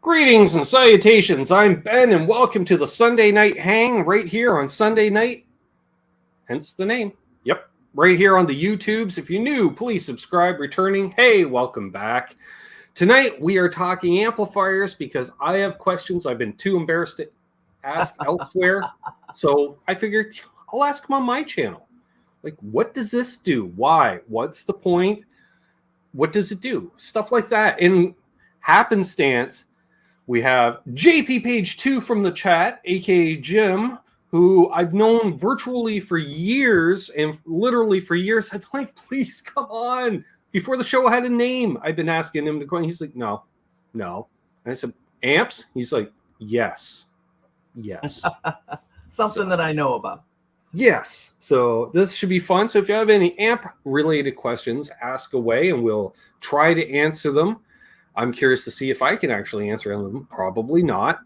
Greetings and salutations. I'm Ben, and welcome to the Sunday Night Hang right here on Sunday night. Hence the name. Yep, right here on the YouTubes. If you're new, please subscribe. Returning, hey, welcome back. Tonight we are talking amplifiers because I have questions I've been too embarrassed to ask elsewhere. So I figured I'll ask them on my channel. Like, what does this do? Why? What's the point? What does it do? Stuff like that. In happenstance, we have JP Page 2 from the chat, aka Jim, who I've known virtually for years, and literally for years. I'm like, please come on. Before the show had a name, I've been asking him to go. He's like, no. And I said, amps? He's like, yes. Something that I know about. Yes. So this should be fun. So if you have any amp-related questions, ask away, and we'll try to answer them. I'm curious to see if I can actually answer them. Probably not.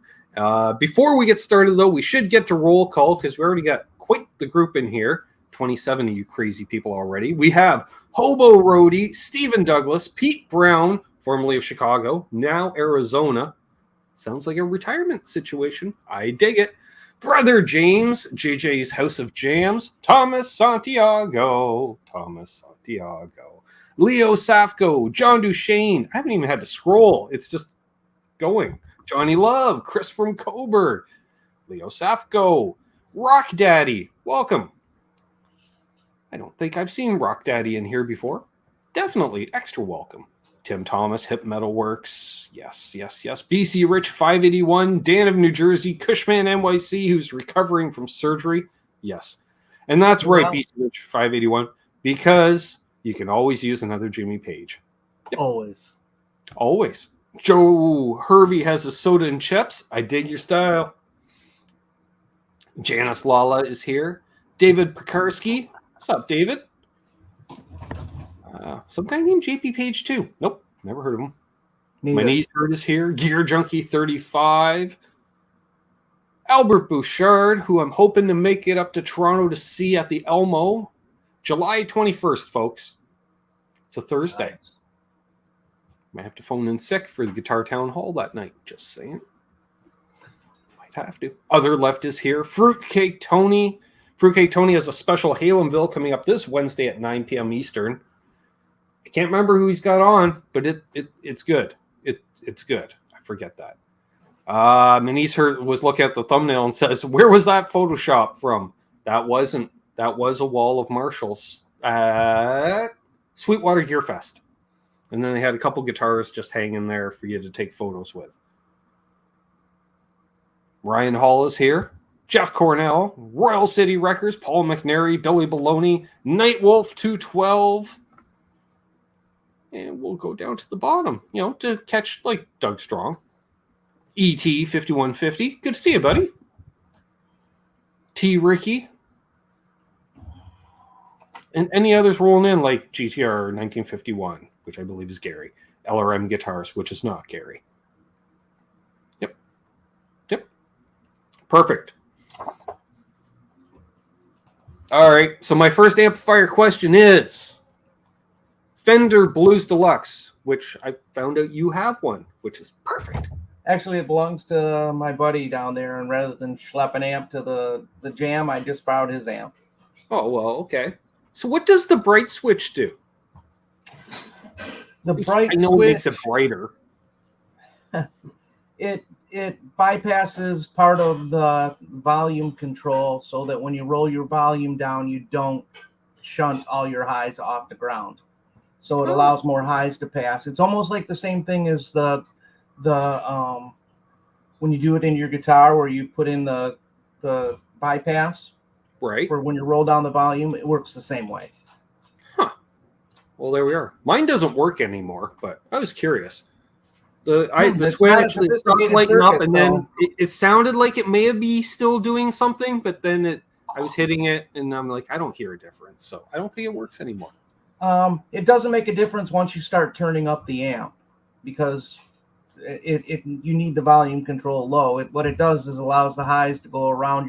Before we get started, though, we should get to roll call because we already got quite the group in here. 27 of you crazy people already. We have Hobo Roadie, Stephen Douglas, Pete Brown, formerly of Chicago, now Arizona. Sounds like a retirement situation. I dig it. Brother James, JJ's House of Jams, Thomas Santiago, Leo Safko, John Duchesne. I haven't even had to scroll. It's just going. Johnny Love, Chris from Coburg, Leo Safko, Rock Daddy. Welcome. I don't think I've seen Rock Daddy in here before. Definitely extra welcome. Tim Thomas, Hip Metal Works. Yes. BC Rich 581, Dan of New Jersey, Cushman NYC, who's recovering from surgery. Yes. And that's right, BC Rich 581, because you can always use another Jimmy Page. Yep. Always. Joe Hervey has a soda and chips. I dig your style. Janice Lala is here. David Pekarski. What's up, David? Some guy named JP Page 2. Nope, never heard of him. My knees hurt is here. Gear Junkie 35. Albert Bouchard, who I'm hoping to make it up to Toronto to see at the Elmo. July 21st, folks. It's a Thursday. Nice. Might have to phone in sick for the Guitar Town Hall that night. Just saying. Might have to. Other left is here. Fruitcake Tony. Fruitcake Tony has a special Halenville coming up this Wednesday at 9 p.m. Eastern. I can't remember who he's got on, but it's good. It's good. I forget that. Manise was looking at the thumbnail and says, "Where was that Photoshop from?" That was a wall of Marshalls at Sweetwater Gear Fest. And then they had a couple guitars just hanging there for you to take photos with. Ryan Hall is here. Jeff Cornell, Royal City Records, Paul McNary, Billy Baloney, Nightwolf 212. And we'll go down to the bottom, to catch like Doug Strong. ET 5150. Good to see you, buddy. T. Ricky. And any others rolling in like GTR 1951, which I believe is Gary. LRM Guitars, which is not Gary. Yep. Perfect. All right. So my first amplifier question is Fender Blues Deluxe, which I found out you have one, which is perfect. Actually, it belongs to my buddy down there, and rather than schlep an amp to the jam, I just borrowed his amp. Oh, well, okay. So what does the bright switch do? The bright I know switch, it makes it brighter. It bypasses part of the volume control so that when you roll your volume down, you don't shunt all your highs off the ground. So it allows more highs to pass. It's almost like the same thing as the when you do it in your guitar where you put in the bypass. Right. For when you roll down the volume, it works the same way. Huh. Well, there we are. Mine doesn't work anymore, but I was curious. The switch actually stopped lighting up, and then it sounded like it may be still doing something, but then I was hitting it, and I'm like, I don't hear a difference, so I don't think it works anymore. It doesn't make a difference once you start turning up the amp, because you need the volume control low. What it does is allows the highs to go around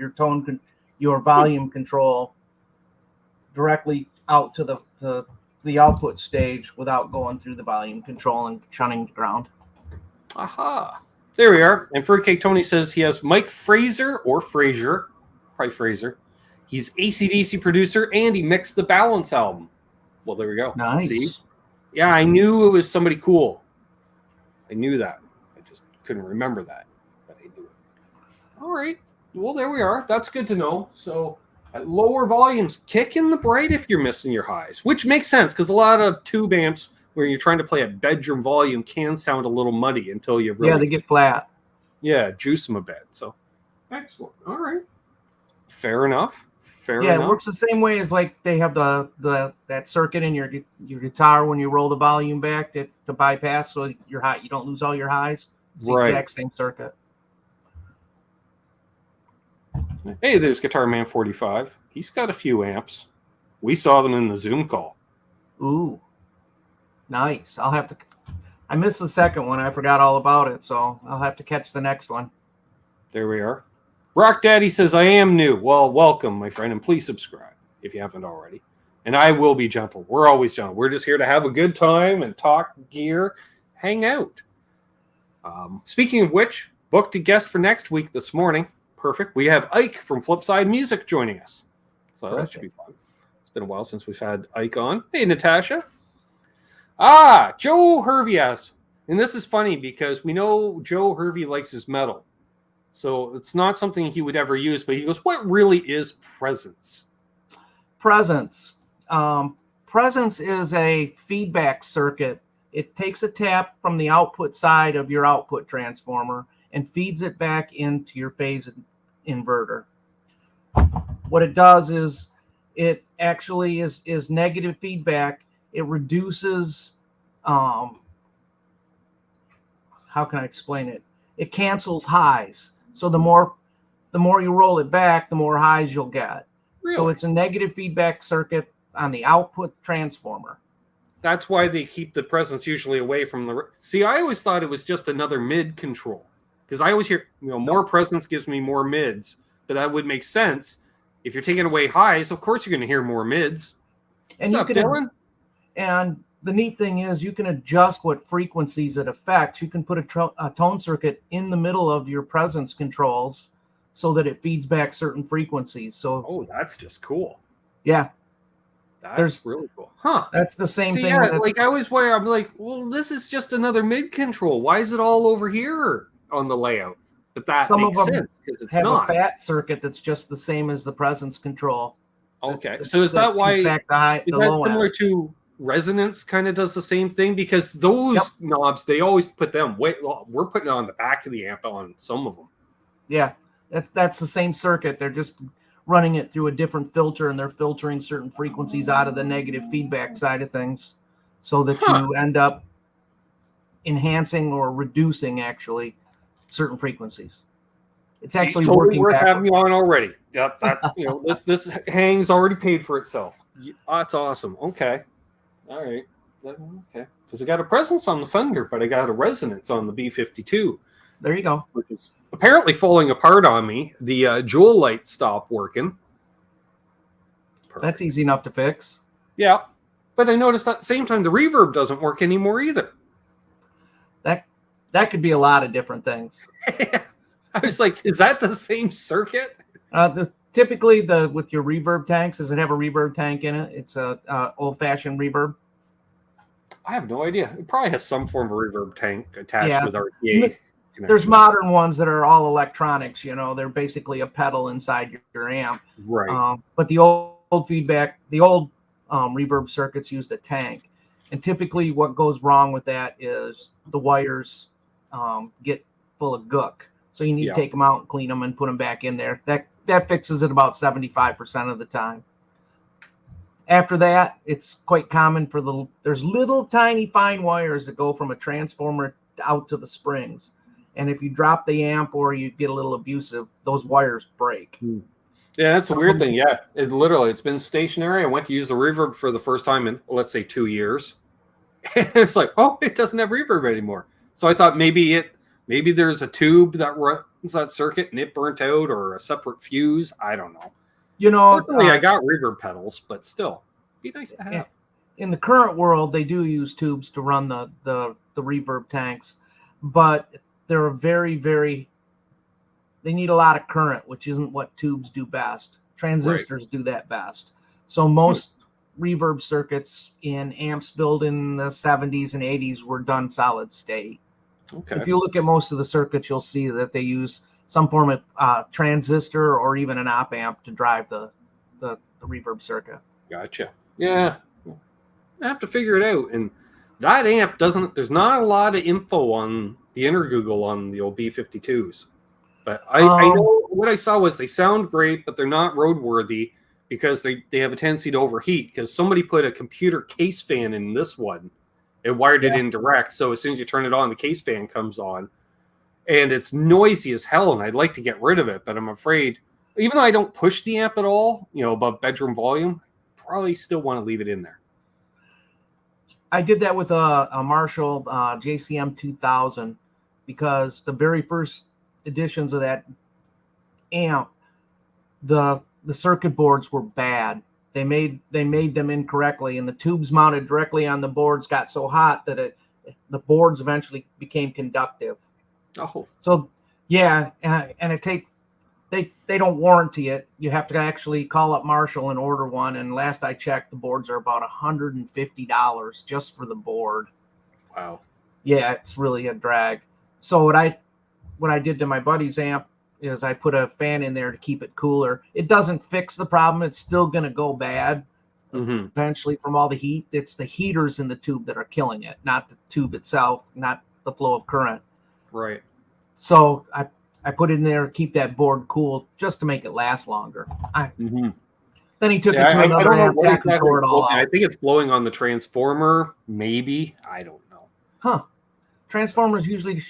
your volume control directly out to the output stage without going through the volume control and shunting the ground. Aha. There we are. And Fruitcake Tony says he has Mike Fraser or Frazier, probably Fraser. He's AC/DC producer and he mixed the Balance album. Well, there we go. Nice. See? Yeah, I knew it was somebody cool. I knew that. I just couldn't remember that, but I knew it. All right. Well, there we are. That's good to know. So at lower volumes, kick in the bright if you're missing your highs, which makes sense because a lot of tube amps where you're trying to play at bedroom volume can sound a little muddy until you really... Yeah, they get flat. Yeah, juice them a bit. So excellent. All right. Fair enough. It works the same way as like they have that circuit in your guitar when you roll the volume back to bypass so you don't lose all your highs. It's the exact same circuit. Hey, there's Guitar Man 45. He's got a few amps. We saw them in the Zoom call. Ooh, nice. I missed the second one. I forgot all about it, so I'll have to catch the next one. There we are. Rock Daddy says, I am new. Well, welcome, my friend, and please subscribe if you haven't already. And I will be gentle. We're always gentle. We're just here to have a good time and talk gear, hang out. Speaking of which, booked a guest for next week this morning. Perfect. We have Ike from Flipside Music joining us. So that should be fun. It's been a while since we've had Ike on. Hey, Natasha. Joe Hervey asks, and this is funny because we know Joe Hervey likes his metal. So it's not something he would ever use, but he goes, what really is presence? Presence. Presence is a feedback circuit. It takes a tap from the output side of your output transformer and feeds it back into your phase inverter. What it does is it actually is negative feedback. It reduces, how can I explain it? It cancels highs. So the more you roll it back, the more highs you'll get. Really? So it's a negative feedback circuit on the output transformer. That's why they keep the presence usually away from the... See, I always thought it was just another mid control. Because I always hear, more presence gives me more mids. But that would make sense. If you're taking away highs, of course you're going to hear more mids. And What's up, Dylan? And the neat thing is you can adjust what frequencies it affects. You can put a tone circuit in the middle of your presence controls so that it feeds back certain frequencies. So that's just cool. Yeah. That's really cool. Huh. That's the same thing. Yeah, like I always wonder, I'm like, well, this is just another mid control. Why is it all over here on the layout? But that makes sense because it's not a fat circuit that's just the same as the presence control. Okay. So is that why is that similar to Resonance kind of does the same thing? Because those knobs, they always put them we're putting it on the back of the amp on some of them. Yeah, that's the same circuit. They're just running it through a different filter, and they're filtering certain frequencies out of the negative feedback side of things so that you end up enhancing or reducing actually certain frequencies. It's actually totally working worth backwards. having you on already. This hang's already paid for itself. That's awesome. Okay. All right. Okay. Because I got a presence on the Fender, but I got a Resonance on the B52. There you go. Which is apparently falling apart on me. The jewel light stopped working. Perfect. That's easy enough to fix. Yeah. But I noticed at the same time the reverb doesn't work anymore either. That could be a lot of different things. I was like, is that the same circuit? Typically, with your reverb tanks, does it have a reverb tank in it? It's a old-fashioned reverb. I have no idea. It probably has some form of reverb tank attached with RTA. There's modern ones that are all electronics. They're basically a pedal inside your amp. Right. But the old reverb circuits used a tank, and typically what goes wrong with that is the wires get full of gook. So you need to take them out and clean them and put them back in there. That fixes it about 75% of the time. After that, it's quite common there's little tiny fine wires that go from a transformer out to the springs. And if you drop the amp or you get a little abusive, those wires break. Yeah, that's the weird thing. Yeah, it's been stationary. I went to use the reverb for the first time in, let's say, 2 years. And it's like, it doesn't have reverb anymore. So I thought maybe there's a tube that runs that circuit and it burnt out, or a separate fuse. I don't know. Fortunately, I got reverb pedals, but still, be nice to have. In the current world, they do use tubes to run the reverb tanks, but they're a very, very, they need a lot of current, which isn't what tubes do best. Transistors do that best. So most reverb circuits in amps built in the 70s and 80s were done solid state. Okay. If you look at most of the circuits, you'll see that they use some form of transistor or even an op amp to drive the reverb circuit. Gotcha. Yeah. I have to figure it out. And that amp there's not a lot of info on the inner Google on the old B52s. But I know what I saw was they sound great, but they're not roadworthy because they have a tendency to overheat, because somebody put a computer case fan in this one. It wired it in direct, so as soon as you turn it on, the case fan comes on. And it's noisy as hell, and I'd like to get rid of it, but I'm afraid, even though I don't push the amp at all, above bedroom volume, probably still want to leave it in there. I did that with a Marshall JCM 2000, because the very first editions of that amp, the circuit boards were bad. They made them incorrectly, and the tubes mounted directly on the boards got so hot that the boards eventually became conductive. Oh, so yeah, and they don't warranty it. You have to actually call up Marshall and order one. And last I checked, the boards are about $150 just for the board. Wow. Yeah, it's really a drag. So what I did to my buddy's amp is I put a fan in there to keep it cooler. It doesn't fix the problem. It's still going to go bad eventually from all the heat. It's the heaters in the tube that are killing it, not the tube itself, not the flow of current. Right. So I put it in there to keep that board cool just to make it last longer. Then he took it to another amp tech and tore it all out. I think it's blowing on the transformer, maybe. I don't know. Huh. Transformers usually,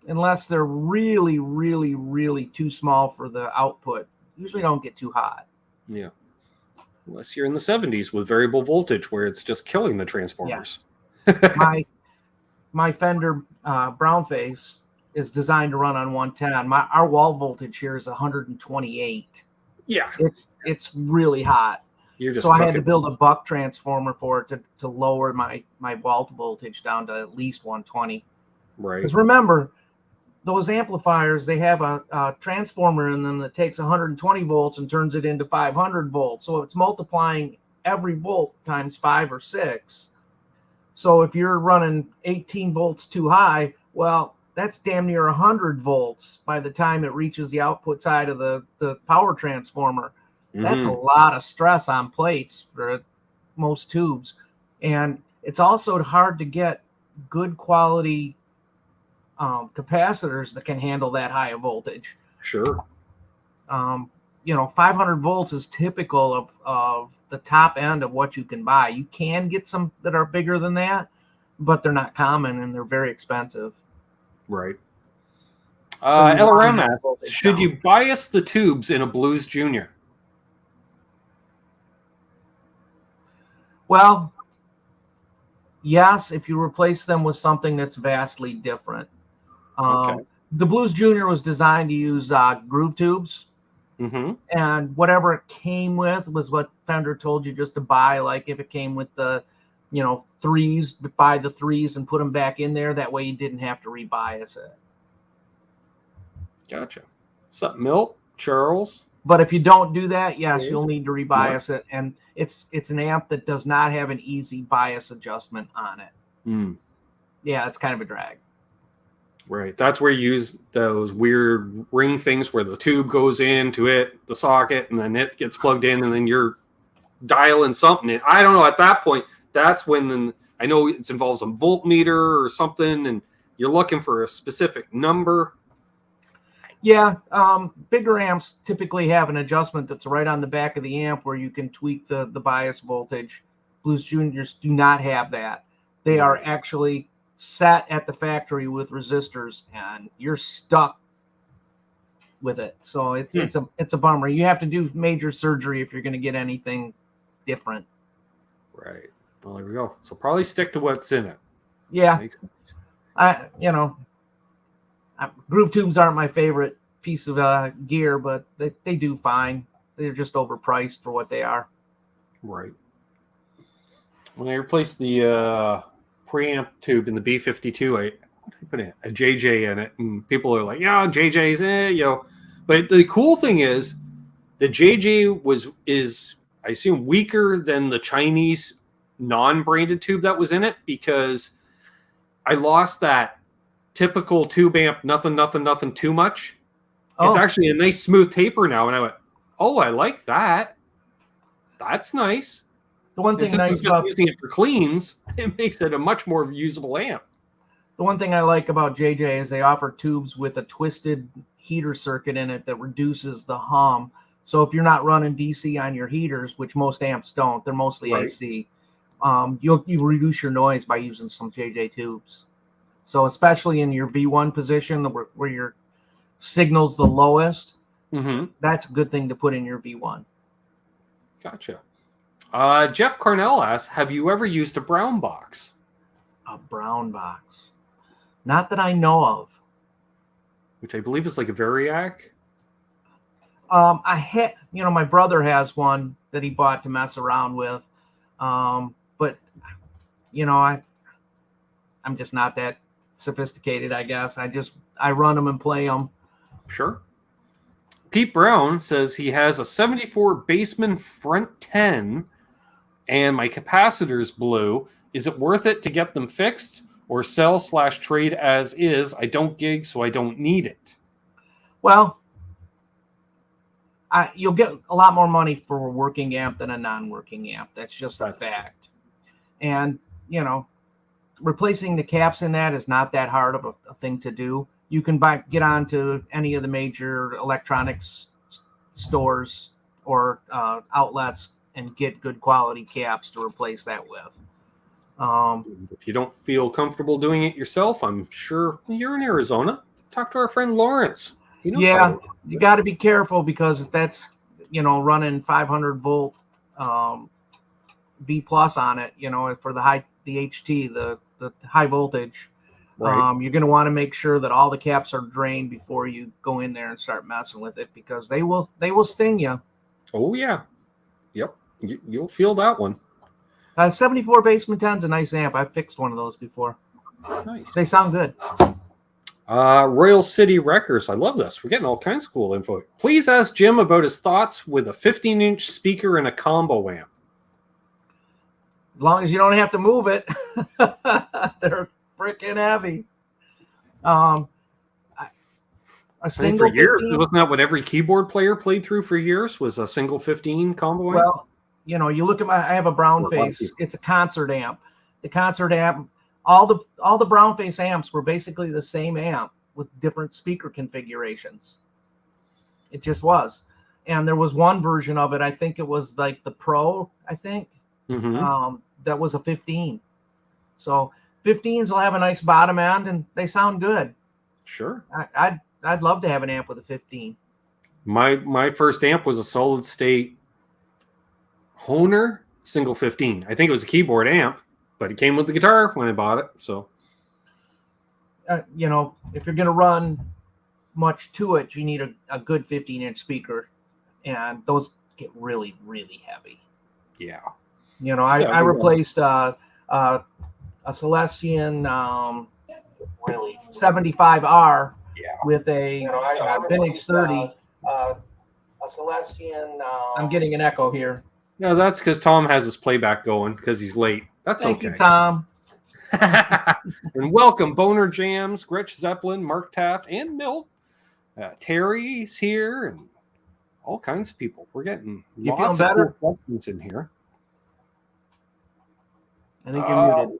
unless they're really, really, really too small for the output, usually don't get too hot. Yeah. Unless you're in the 70s with variable voltage where it's just killing the transformers. Yeah. My Fender Brownface is designed to run on 110. Our wall voltage here is 128. Yeah. It's really hot. So I had to build a buck transformer for it to lower my wall voltage down to at least 120. Right. Because remember, those amplifiers, they have a transformer in them that takes 120 volts and turns it into 500 volts. So it's multiplying every volt times 5 or 6. So if you're running 18 volts too high, well, that's damn near 100 volts by the time it reaches the output side of the power transformer. That's a lot of stress on plates for most tubes. And it's also hard to get good quality capacitors that can handle that high of voltage. Sure. 500 volts is typical of the top end of what you can buy. You can get some that are bigger than that, but they're not common and they're very expensive. Right. LRM asks, should you bias the tubes in a Blues Junior? Well, yes, if you replace them with something that's vastly different. The Blues Junior was designed to use groove tubes. And whatever it came with was what Fender told you just to buy. Like if it came with the, threes, buy the threes and put them back in there. That way you didn't have to rebias it. Gotcha. What's up, Milt? Charles? But if you don't do that, yes, you'll need to rebias it. And it's an amp that does not have an easy bias adjustment on it. Yeah, it's kind of a drag. Right. That's where you use those weird ring things where the tube goes into the socket, and then it gets plugged in, and then you're dialing something in. I don't know. At that point, that's when I know it involves a voltmeter or something, and you're looking for a specific number. Yeah. Bigger amps typically have an adjustment that's right on the back of the amp where you can tweak the bias voltage. Blues Juniors do not have that. They are actually set at the factory with resistors, and you're stuck with it. So it's a bummer. You have to do major surgery if you're going to get anything different. Right. Well, there we go. So probably stick to what's in it. Yeah. Makes sense. Groove tubes aren't my favorite piece of gear, but they do fine. They're just overpriced for what they are. Right. When I replaced the preamp tube in the B52, what did I put in? A JJ in it, and people are like, yeah, JJ's But the cool thing is, the JJ is I assume weaker than the Chinese non-branded tube that was in it, because I lost that typical tube amp, nothing too much. It's actually a nice smooth taper now, and I went, oh, I like that. That's nice. The one thing nice about using it for cleans, it makes it a much more usable amp. The one thing I like about JJ is they offer tubes with a twisted heater circuit in it that reduces the hum. So if you're not running DC on your heaters, which most amps don't, they're mostly AC, you'll reduce your noise by using some JJ tubes. So especially in your V1 position where your signal's the lowest, that's a good thing to put in your V1. Gotcha. Jeff Carnell asks, have you ever used a brown box? A brown box? Not that I know of. Which I believe is like a Variac. I had, my brother has one that he bought to mess around with. But, I'm just not that sophisticated, I guess. I run them and play them. Sure. Pete Brown says he has a 74 Bassman front 10 and my capacitors blew. Is it worth it to get them fixed or sell/trade as is? I don't gig, so I don't need it. Well, you'll get a lot more money for a working amp than a non-working amp. That's just a fact. And, replacing the caps in that is not that hard of a thing to do. You can get onto any of the major electronics stores or outlets and get good quality caps to replace that with. If you don't feel comfortable doing it yourself, I'm sure you're in Arizona. Talk to our friend Lawrence. Yeah, you got to be careful because if that's, running 500 volt B plus on it, for the HT, the high voltage. Right. You're going to want to make sure that all the caps are drained before you go in there and start messing with it, because they will sting you. Oh yeah, yep. You'll feel that one. 74 Bassman 10's a nice amp. I've fixed one of those before. Nice. They sound good. Royal City Wreckers. I love this. We're getting all kinds of cool info. Please ask Jim about his thoughts with a 15-inch speaker and a combo amp. As long as you don't have to move it. They're freaking heavy. A single for years, 15? Wasn't that what every keyboard player played through for years? Was a single 15 combo amp? Well, you look at I have a brown face. It's a concert amp. The concert amp, all the brown face amps were basically the same amp with different speaker configurations. It just was. And there was one version of it, I think it was like the Pro, I think. That was a 15. So 15s will have a nice bottom end and they sound good. Sure. I'd love to have an amp with a 15. My first amp was a solid state Hohner single 15. I think it was a keyboard amp, but it came with the guitar when I bought it. So, if you're going to run much to it, you need a good 15-inch speaker, and those get really, really heavy. Yeah. I replaced a Celestian 75R with a Vintage 30. A Celestian. I'm getting an echo here. No, that's because Tom has his playback going because he's late. That's Thank okay. you, Tom. And welcome, Boner Jams, Gretch Zeppelin, Mark Taft, and Milt. Terry's here, and all kinds of people. We're getting lots of cool questions in here. I think you're muted.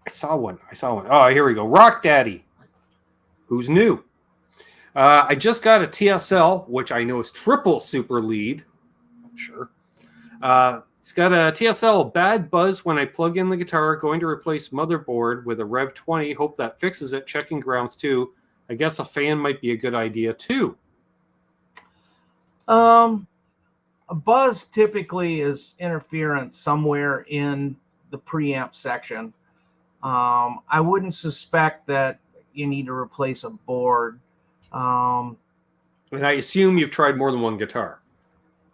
I saw one. Oh, here we go. Rock Daddy, who's new. I just got a TSL, which I know is triple super lead. Sure. It's got a TSL bad buzz when I plug in the guitar. Going to replace motherboard with a Rev 20. Hope that fixes it. Checking grounds too. I guess a fan might be a good idea too. A buzz typically is interference somewhere in the preamp section. I wouldn't suspect that you need to replace a board. And I assume you've tried more than one guitar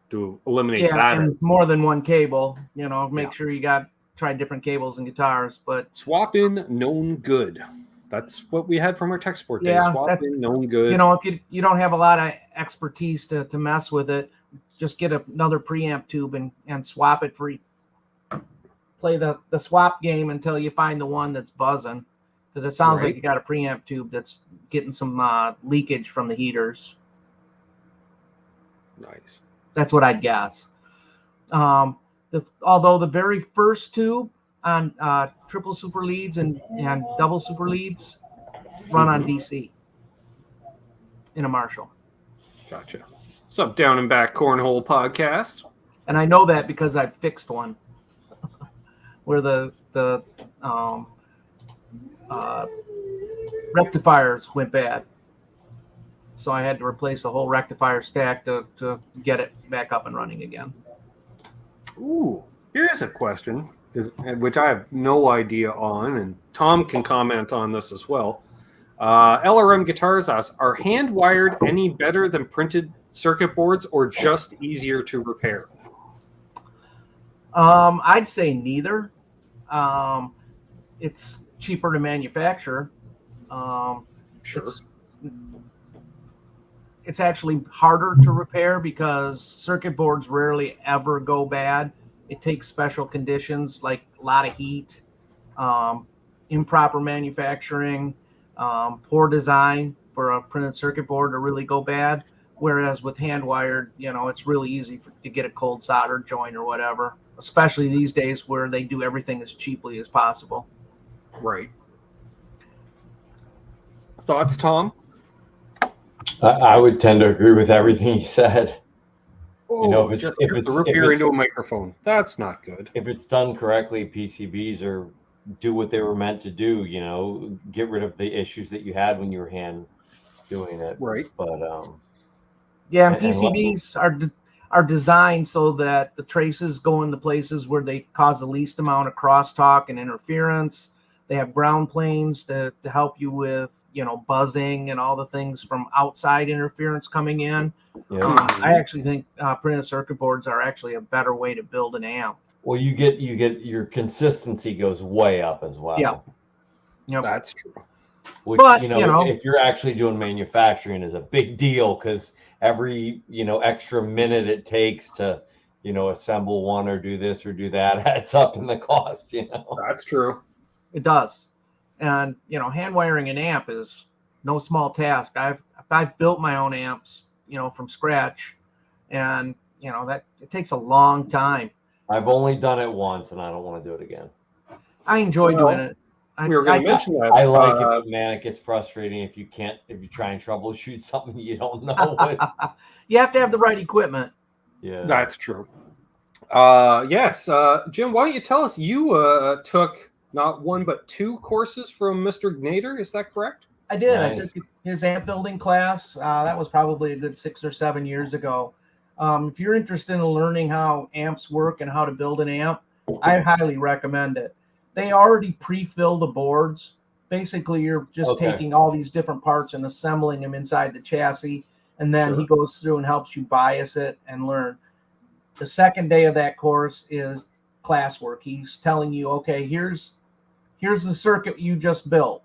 to eliminate that. And more than one cable. Make sure you try different cables and guitars. But swap in known good. That's what we had from our tech support day. Yeah, Swapping, known good. You know, if you don't have a lot of expertise to mess with it, just get another preamp tube and swap it for. Play the swap game until you find the one that's buzzing, because it sounds like you got a preamp tube that's getting some leakage from the heaters. Nice. That's what I'd guess. Although the very first tube on triple super leads and double super leads run on DC in a Marshall. Gotcha. What's up, Down and Back Cornhole Podcast? And I know that because I've fixed one where the rectifiers went bad. So I had to replace the whole rectifier stack to get it back up and running again. Ooh, here's a question, which I have no idea on, and Tom can comment on this as well. LRM Guitars asks, are hand-wired any better than printed circuit boards or just easier to repair? I'd say neither. It's cheaper to manufacture. Sure. It's actually harder to repair because circuit boards rarely ever go bad. It takes special conditions like a lot of heat, improper manufacturing, poor design for a printed circuit board to really go bad. Whereas with hand wired, it's really easy to get a cold solder joint or whatever, especially these days where they do everything as cheaply as possible. Right. Thoughts, Tom? I would tend to agree with everything he said. Oh, if it's into a microphone, that's not good. If it's done correctly, PCBs are do what they were meant to do. Get rid of the issues that you had when you were hand doing it. Right. But yeah, and PCBs are designed so that the traces go in the places where they cause the least amount of crosstalk and interference. They have ground planes to help you with, buzzing and all the things from outside interference coming in. Yeah. I actually think printed circuit boards are actually a better way to build an amp. Well, you get your consistency goes way up as well. Yeah. Yep. That's true. Which, if you're actually doing manufacturing is a big deal, because every, extra minute it takes to, assemble one or do this or do that adds up in the cost, That's true. It does. And, hand wiring an amp is no small task. I've built my own amps, from scratch, and, that it takes a long time. I've only done it once and I don't want to do it again. I enjoy doing it. We were going to mention that. I like it, but man, it gets frustrating if you try and troubleshoot something you don't know what. You have to have the right equipment. Yeah, that's true. Yes, Jim, why don't you tell us, you took not one but two courses from Mr. Gnader, is that correct? I did. Nice. I took his amp building class. That was probably a good 6 or 7 years ago. If you're interested in learning how amps work and how to build an amp, I highly recommend it. They already pre-fill the boards. Basically, you're just taking all these different parts and assembling them inside the chassis, and then he goes through and helps you bias it and learn. The second day of that course is classwork. He's telling you, okay, here's the circuit you just built.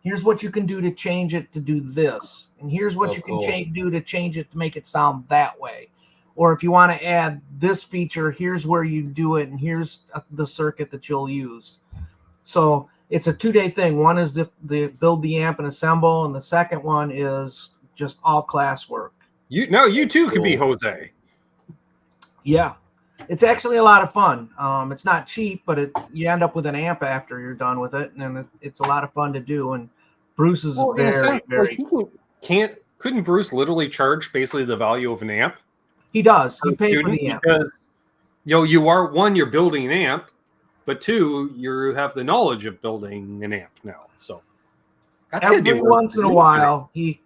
Here's what you can do to change it to do this. And here's what you can do to change it to make it sound that way. Or if you want to add this feature, here's where you do it, and here's the circuit that you'll use. So it's a 2-day thing. One is the build the amp and assemble, and the second one is just all class work. You too could be Jose. Yeah. It's actually a lot of fun. It's not cheap, but you end up with an amp after you're done with it, and it's a lot of fun to do. And Bruce is very. Couldn't Bruce literally charge basically the value of an amp? He does. He paid for the amp because you're building an amp, but two, you have the knowledge of building an amp now. So that's every once in a while, he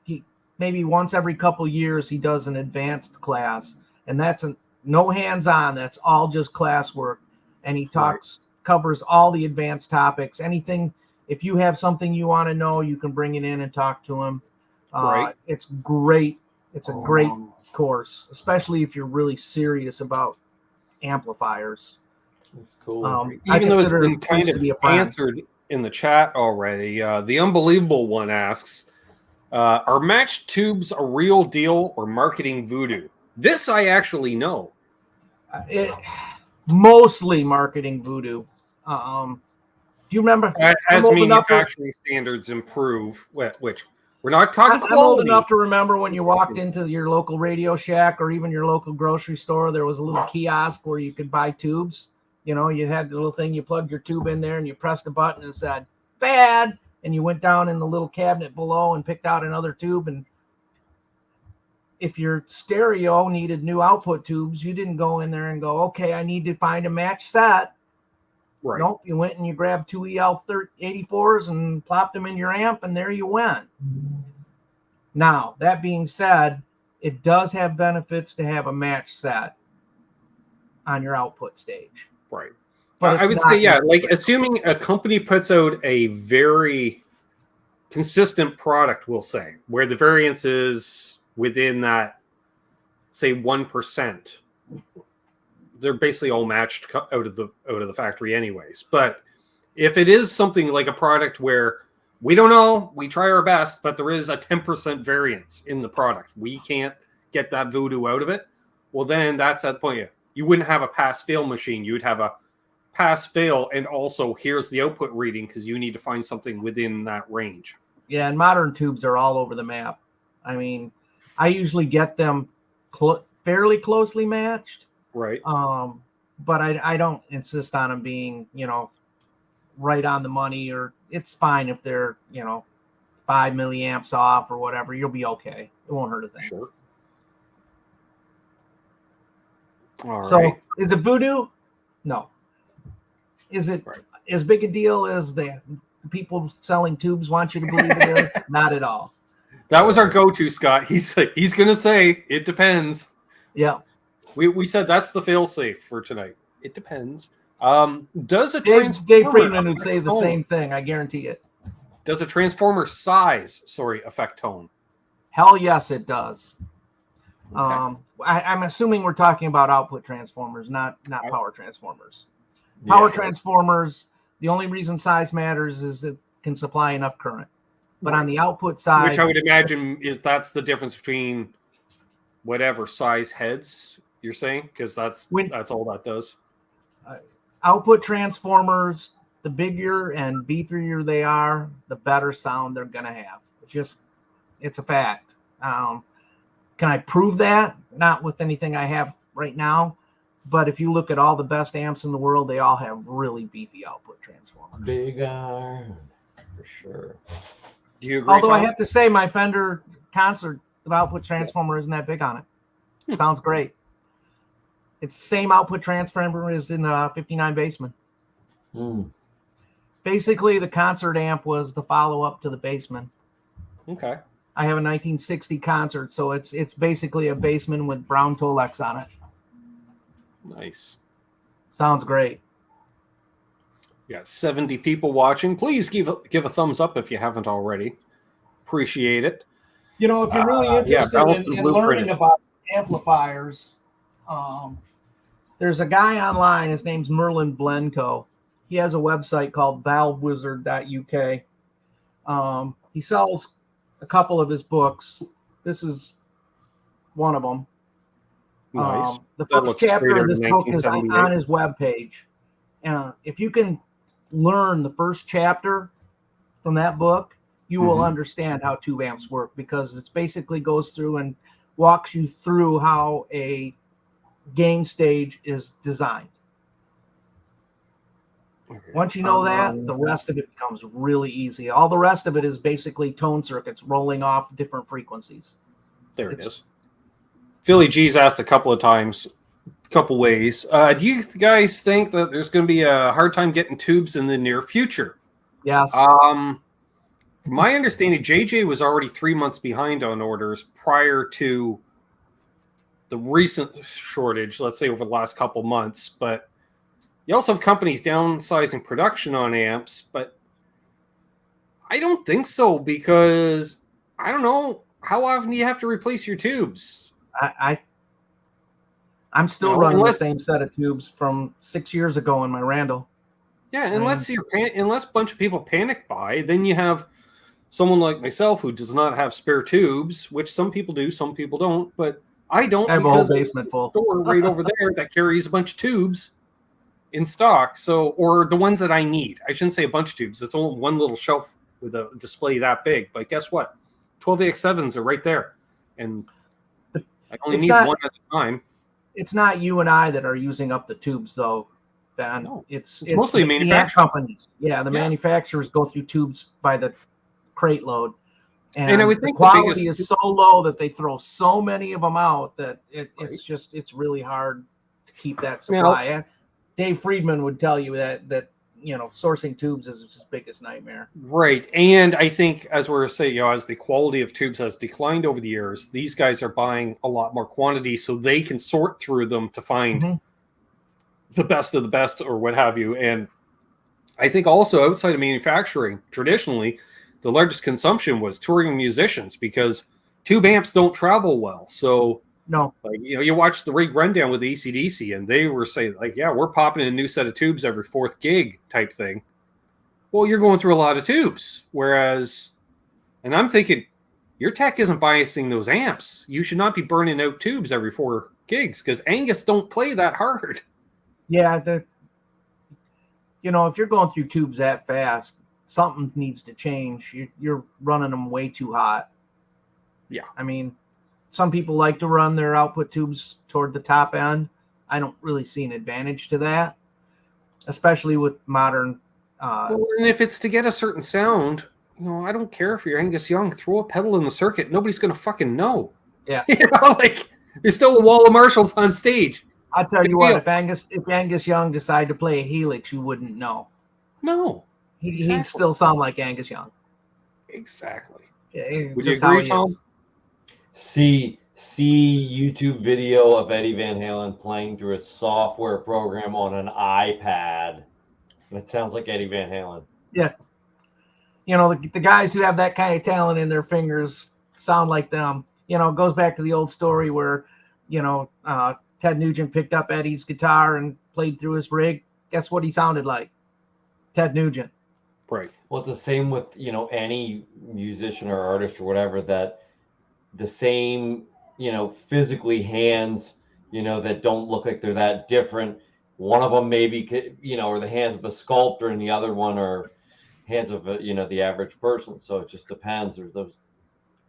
maybe once every couple years he does an advanced class, and that's no hands-on. That's all just class work, and he covers all the advanced topics. Anything, if you have something you want to know, you can bring it in and talk to him. It's great. It's a great course, especially if you're really serious about amplifiers. That's cool. Even though it's been kind of answered in the chat already. The Unbelievable One asks, are matched tubes a real deal or marketing voodoo? This I actually know. Mostly marketing voodoo. Do you remember? As manufacturing standards improve, which we're not talking quality. I'm old enough to remember when you walked into your local Radio Shack or even your local grocery store, there was a little kiosk where you could buy tubes. You know, you had the little thing, you plugged your tube in there and you pressed a button and it said, bad. And you went down in the little cabinet below and picked out another tube. And if your stereo needed new output tubes, you didn't go in there and go, okay, I need to find a match set. Right. Nope, you went and you grabbed two EL84s and plopped them in your amp, and there you went. Now, that being said, it does have benefits to have a match set on your output stage. Right. But I would say, yeah, like assuming a company puts out a very consistent product, we'll say, where the variance is within that, say, 1%. They're basically all matched out of the factory anyways. But if it is something like a product where we don't know, we try our best, but there is a 10% variance in the product, we can't get that voodoo out of it, well, then that's at the point. You wouldn't have a pass-fail machine. You would have a pass-fail, and also here's the output reading because you need to find something within that range. Yeah, and modern tubes are all over the map. I mean, I usually get them fairly closely matched. Right. But I don't insist on them being, you know, right on the money, or it's fine if they're, you know, 5 milliamps off or whatever. You'll be okay. It won't hurt a thing. Sure. All So right. is it voodoo? No. Is it as big a deal as the people selling tubes want you to believe it is? Not at all. That was our go-to, Scott. He's going to say it depends. Yeah. We said that's the fail-safe for tonight. It depends. Does a transformer... Dave Friedman would say the same thing. I guarantee it. Does a transformer size, affect tone? Hell yes, it does. Okay. I'm assuming we're talking about output transformers, not power transformers. Power transformers, the only reason size matters is it can supply enough current. But on the output side... Which I would imagine that's the difference between whatever size heads you're saying, because that's all that does. Output transformers, the bigger and beefier they are, the better sound they're going to have. It's a fact. Can I prove that? Not with anything I have right now. But if you look at all the best amps in the world, they all have really beefy output transformers. Big iron, for sure. Do you agree, Although Tom? I have to say, my Fender concert output transformer isn't that big on it. Sounds great. It's the same output transformer as in the 59 Bassman. Basically, the concert amp was the follow-up to the Bassman. Okay. I have a 1960 concert, so it's basically a Bassman with brown Tolex on it. Nice. Sounds great. We got 70 people watching. Please give a thumbs up if you haven't already. Appreciate it. You know, if you're really interested in learning about amplifiers, there's a guy online. His name's Merlin Blenko. He has a website called valvewizard.uk. He sells a couple of his books. This is one of them. Nice. The first chapter of this book is on his webpage. If you can learn the first chapter from that book, you will understand how tube amps work, because it basically goes through and walks you through how a gain stage is designed. Okay. Once you know that, the rest of it becomes really easy. All the rest of it is basically tone circuits rolling off different frequencies. There it is. Philly G's asked a couple of times, a couple ways. Do you guys think that there's going to be a hard time getting tubes in the near future? Yes. From my understanding, JJ was already 3 months behind on orders prior to the recent shortage, let's say over the last couple months. But you also have companies downsizing production on amps, but I don't think so, because I don't know how often do you have to replace your tubes. I'm still running the same set of tubes from 6 years ago in my Randall. Yeah, unless unless a bunch of people panic buy, then you have someone like myself who does not have spare tubes, which some people do, some people don't, but I don't. I have a whole basement full. Store right over there that carries a bunch of tubes in stock. So, or the ones that I need. I shouldn't say a bunch of tubes. It's only one little shelf with a display that big. But guess what? 12AX7s are right there, and I only need one at a time. It's not you and I that are using up the tubes, though. Ben. No, it's mostly the amp companies. Yeah, the manufacturers go through tubes by the crate load, and I would think the quality is so low that they throw so many of them out that it's really hard to keep that supply. Now, Dave Friedman would tell you that sourcing tubes is his biggest nightmare. Right, and I think as we're saying, as the quality of tubes has declined over the years, these guys are buying a lot more quantity so they can sort through them to find the best of the best or what have you. And I think also outside of manufacturing, traditionally, the largest consumption was touring musicians because tube amps don't travel well. So no, you watch the rig rundown with AC/DC and they were saying we're popping a new set of tubes every 4th gig type thing. Well, you're going through a lot of tubes. Whereas, and I'm thinking, your tech isn't biasing those amps. You should not be burning out tubes every 4 gigs because Angus don't play that hard. Yeah, if you're going through tubes that fast, something needs to change. You're running them way too hot. Yeah. I mean, some people like to run their output tubes toward the top end. I don't really see an advantage to that, especially with modern. Well, and if it's to get a certain sound, I don't care if you're Angus Young. Throw a pedal in the circuit. Nobody's going to fucking know. Yeah. There's still a wall of Marshalls on stage. I'll tell you what, if Angus Young decided to play a Helix, you wouldn't know. No. He'd still sound like Angus Young. Exactly. Yeah, would you agree, Tom? See YouTube video of Eddie Van Halen playing through a software program on an iPad. And it sounds like Eddie Van Halen. Yeah. The guys who have that kind of talent in their fingers sound like them. It goes back to the old story where, Ted Nugent picked up Eddie's guitar and played through his rig. Guess what he sounded like? Ted Nugent. Right. Well, it's the same with, any musician or artist or whatever, that the same, physically hands, that don't look like they're that different. One of them maybe, are the hands of a sculptor and the other one are hands of, the average person. So it just depends. There's those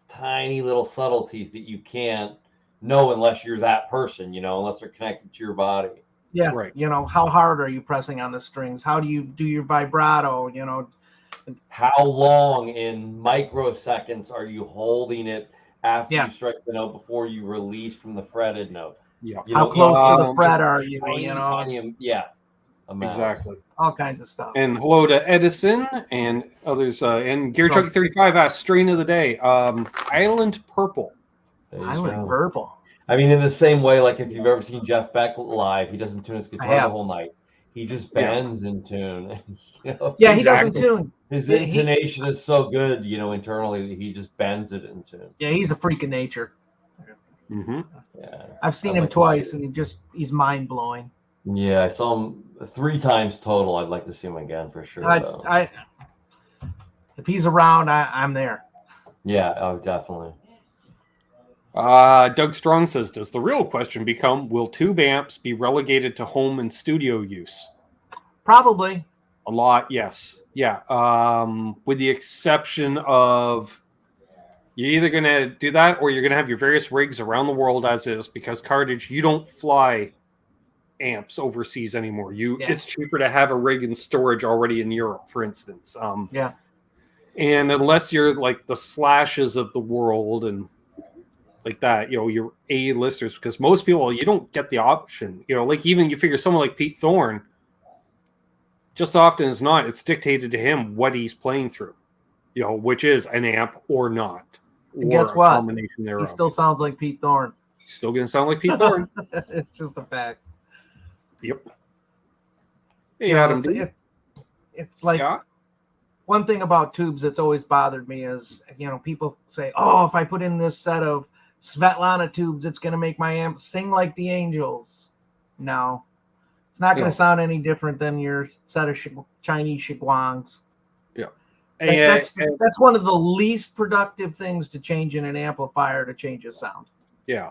tiny little subtleties that you can't know unless you're that person, unless they're connected to your body. Yeah. Right. How hard are you pressing on the strings? How do you do your vibrato? How long in microseconds are you holding it after you strike the note before you release from the fretted note? Yeah. How close to the fret are you? Exactly. All kinds of stuff. And hello to Edison and others. And Gear Junkie 35 asked strain of the day. Island Purple. Island Purple. I mean, in the same way, like if you've ever seen Jeff Beck live, he doesn't tune his guitar the whole night. He just bends in tune. Yeah, he doesn't tune. His intonation is so good, internally, that he just bends it in tune. Yeah, he's a freak of nature. Mm-hmm. Yeah, I've seen him twice, and he's mind blowing. Yeah, I saw him 3 times total. I'd like to see him again for sure. If he's around, I'm there. Yeah, oh, definitely. Doug Strong says, does the real question become, will tube amps be relegated to home and studio use? Probably. A lot, yes. Yeah. With the exception of you're either going to do that or you're going to have your various rigs around the world as is, because Cartage, you don't fly amps overseas anymore. It's cheaper to have a rig in storage already in Europe, for instance. Yeah. And unless you're like the Slashes of the world and like that, your A-listers, because most people, you don't get the option, like even you figure someone like Pete Thorne, just often as not, it's dictated to him what he's playing through, which is an amp or not. And guess what? He still sounds like Pete Thorne. He's still going to sound like Pete Thorne. It's just a fact. Yep. Hey, Adam. It's like Scott? One thing about tubes that's always bothered me is, people say, oh, if I put in this set of Svetlana tubes, it's going to make my amp sing like the Angels. No. It's not going to sound any different than your set of Chinese shiguangs. Yeah. That's one of the least productive things to change in an amplifier to change a sound. Yeah.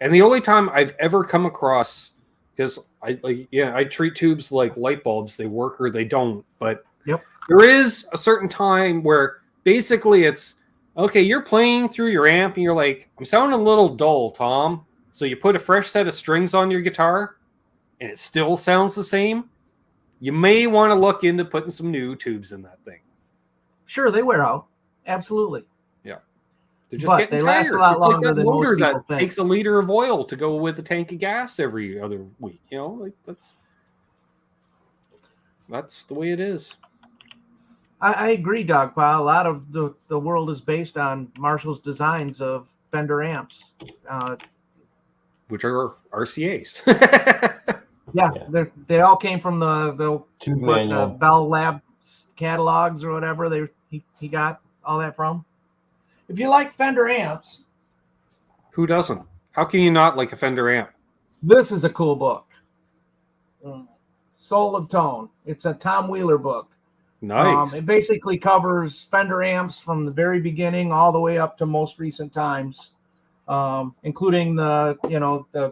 And the only time I've ever come across, because I treat tubes like light bulbs, they work or they don't. But there is a certain time where basically it's, okay, you're playing through your amp and you're like, I'm sounding a little dull, Tom. So you put a fresh set of strings on your guitar and it still sounds the same. You may want to look into putting some new tubes in that thing. Sure, they wear out. Absolutely. Yeah. They're just getting they tired. last a lot longer than most people that think. Takes a liter of oil to go with a tank of gas every other week. You know, like that's the way it is. I agree, Dogpile. A lot of the world is based on Marshall's designs of Fender amps, which are RCAs. They all came from the manual Bell Lab catalogs or whatever. He got all that from. If you like Fender amps, who doesn't? How can you not like a Fender amp? This is a cool book. Soul of Tone. It's a Tom Wheeler book. Nice. It basically covers Fender amps from the very beginning all the way up to most recent times, including the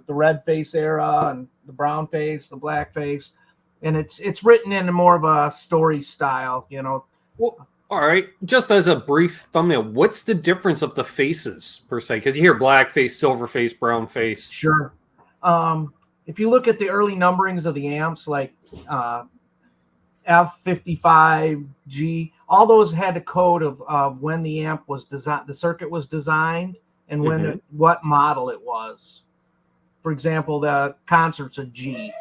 red face era and the brown face, the black face, and it's written in more of a story style. Well, all right. Just as a brief thumbnail, what's the difference of the faces per se? Because you hear black face, silver face, brown face. Sure. If you look at the early numberings of the amps, like F55G, all those had a code of when the amp was designed, the circuit was designed, and when what model it was. For example, the concert's a G.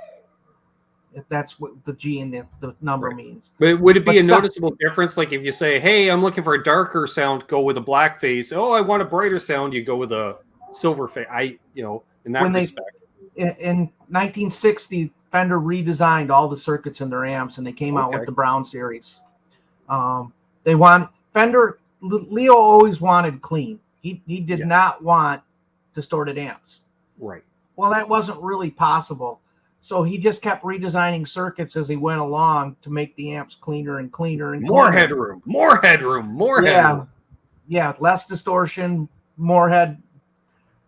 If that's what the G in the number means. But would it be a noticeable difference? Like if you say, "Hey, I'm looking for a darker sound," go with a black face. Oh, I want a brighter sound, you go with a silver face. In that respect. In 1960, Fender redesigned all the circuits in their amps, and they came out with the Brown series. Leo always wanted clean. He did not want distorted amps. Right. Well, that wasn't really possible. So he just kept redesigning circuits as he went along to make the amps cleaner and cleaner and more headroom. Yeah, less distortion, more head.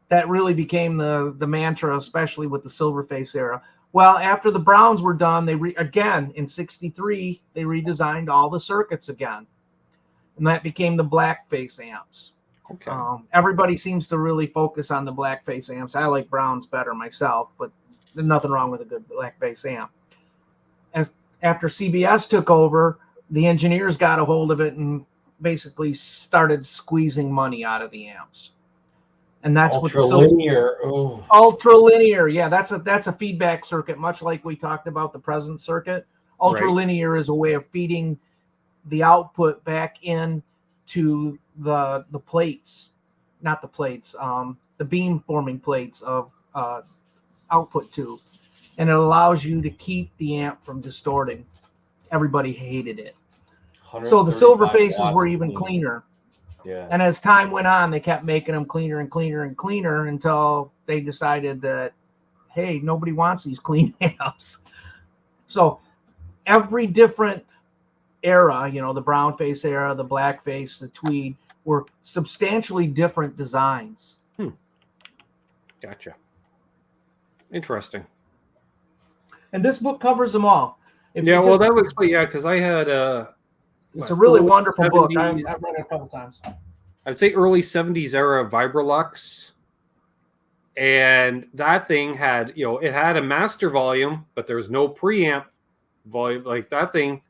That really became the mantra, especially with the Silverface era. Well, after the Browns were done, again in '63 they redesigned all the circuits again, and that became the Blackface amps. Okay. Everybody seems to really focus on the Blackface amps. I like Browns better myself, but there's nothing wrong with a good Blackface amp. After CBS took over, the engineers got a hold of it and basically started squeezing money out of the amps. And that's ultra linear. Yeah, that's a feedback circuit, much like we talked about the present circuit. Ultra linear is a way of feeding the output back in to the plates, not the plates, the beam forming plates of output tube, and it allows you to keep the amp from distorting. Everybody hated it, so the silver faces were even cleaner. Yeah. And as time went on, they kept making them cleaner and cleaner and cleaner until they decided that, hey, nobody wants these clean amps. So every different era, the brown face era, the black face, the tweed, were substantially different designs. Gotcha. Interesting. And this book covers them all. That would explain. Yeah, because I had it's a really wonderful 70s, book. I've read it a couple times. I'd say early 70s era Vibrolux. And that thing had, it had a master volume, but there was no preamp volume. Like that thing,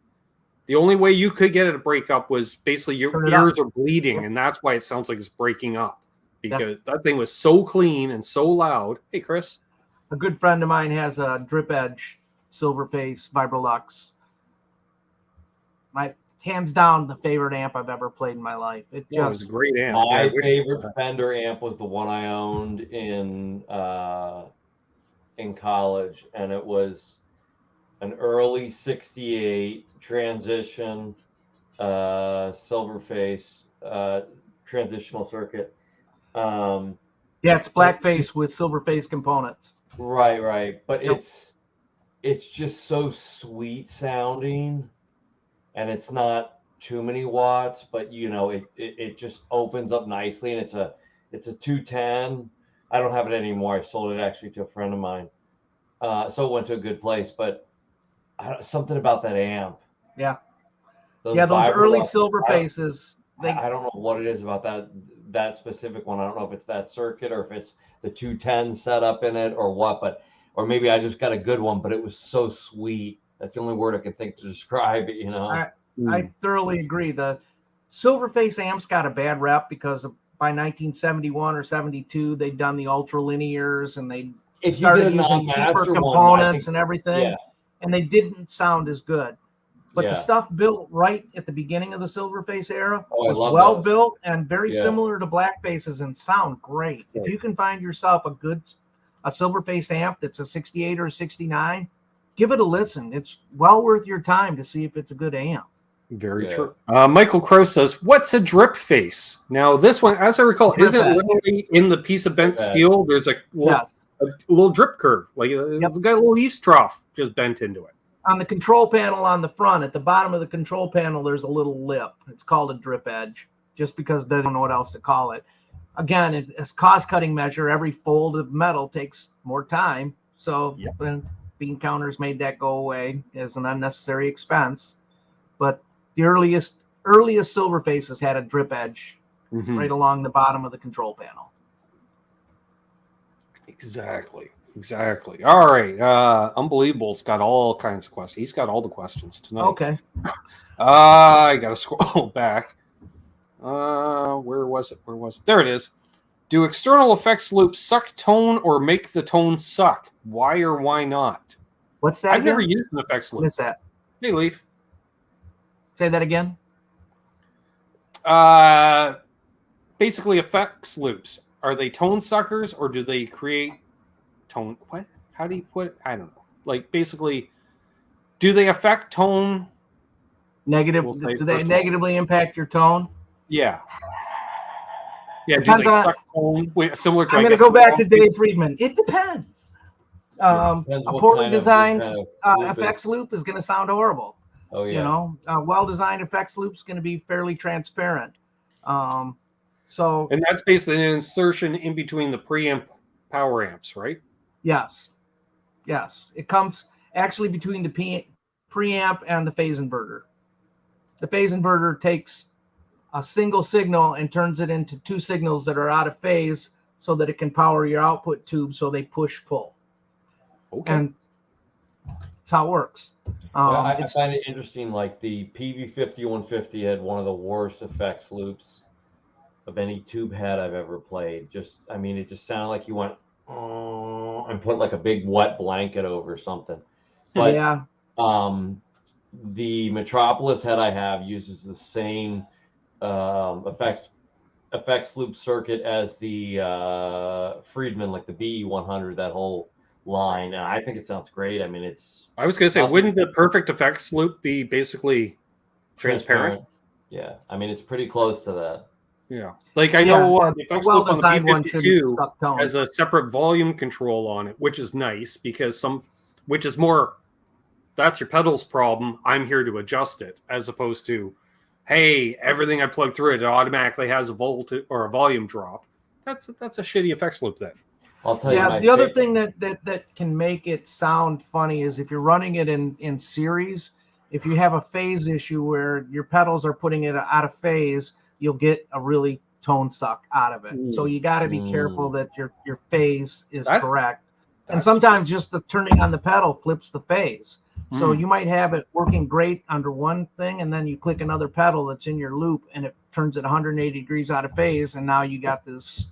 the only way you could get it to break up was basically your ears are bleeding, and that's why it sounds like it's breaking up. Because that thing was so clean and so loud. Hey, Chris. A good friend of mine has a Drip Edge Silverface Vibrolux. My hands down the favorite amp I've ever played in my life. It was a great amp. My favorite Fender amp was the one I owned in college, and it was an early '68 transition Silverface transitional circuit. It's blackface with Silverface components. Right. But it's just so sweet sounding, and it's not too many watts, but you know, it just opens up nicely, and it's a 210. I don't have it anymore. I sold it actually to a friend of mine. So it went to a good place, but something about that amp. Yeah. Those early silver faces. I don't know what it is about that specific one. I don't know if it's that circuit or if it's the 210 setup in it or what, or maybe I just got a good one, but it was so sweet. That's the only word I can think to describe it, you know. I thoroughly agree. The Silverface amps got a bad rep because by 1971 or 72, they'd done the ultra linears and they started using cheaper components and everything, and they didn't sound as good. But the stuff built right at the beginning of the Silverface era was well built and very similar to Blackface's and sound great. If you can find yourself a Silverface amp that's a 68 or a 69, give it a listen. It's well worth your time to see if it's a good amp. Very true. Michael Crow says, "What's a drip face?" Now, this one, as I recall, isn't literally in the piece of bent steel. There's a little drip curve, like it's got a little eaves trough just bent into it. On the control panel on the front, at the bottom of the control panel, there's a little lip. It's called a drip edge, just because they don't know what else to call it. Again, it's a cost-cutting measure. Every fold of metal takes more time, so bean counters made that go away as an unnecessary expense. But the earliest Silverfaces had a drip edge right along the bottom of the control panel. Exactly. All right. Unbelievable's got all kinds of questions. He's got all the questions tonight. Okay. I got to scroll back. Where was it? There it is. Do external effects loops suck tone or make the tone suck? Why or why not? What's that? I've never used an effects loop. What's that? Hey, Leaf. Say that again. Basically, effects loops. Are they tone suckers or do they create tone? What? How do you put it? I don't know. Like, basically, do they affect tone? Negative. Do they negatively impact your tone? Yeah. Yeah. Do they suck tone? Similar to. I'm going to go back to Dave Friedman. It depends. A poorly designed effects loop is going to sound horrible. Oh yeah. You know, a well-designed effects loop is going to be fairly transparent. And that's basically an insertion in between the preamp power amps, right? Yes. It comes actually between the preamp and the phase inverter. The phase inverter takes a single signal and turns it into two signals that are out of phase so that it can power your output tube, so they push-pull. Okay. And that's how it works. I find it interesting, like the PV50-150 had one of the worst effects loops of any tube head I've ever played. It just sounded like you went and put like a big wet blanket over something. But the Metropolis head I have uses the same effects loop circuit as the Friedman, like the BE100, that whole line, and I think it sounds great. I mean, I was going to say, wouldn't the perfect effects loop be basically transparent? Yeah, I mean, it's pretty close to that. Yeah, like I know the effects loop on the P52 has a separate volume control on it, which is nice because which is more, that's your pedals problem. I'm here to adjust it, as opposed to, hey, everything I plug through it automatically has a voltage or a volume drop. That's a shitty effects loop then. I'll tell you. The other thing that can make it sound funny is if you're running it in series, if you have a phase issue where your pedals are putting it out of phase, you'll get a really tone suck out of it. So you got to be careful that your phase is correct. And sometimes just the turning on the pedal flips the phase. So you might have it working great under one thing, and then you click another pedal that's in your loop, and it turns it 180 degrees out of phase, and now you got this.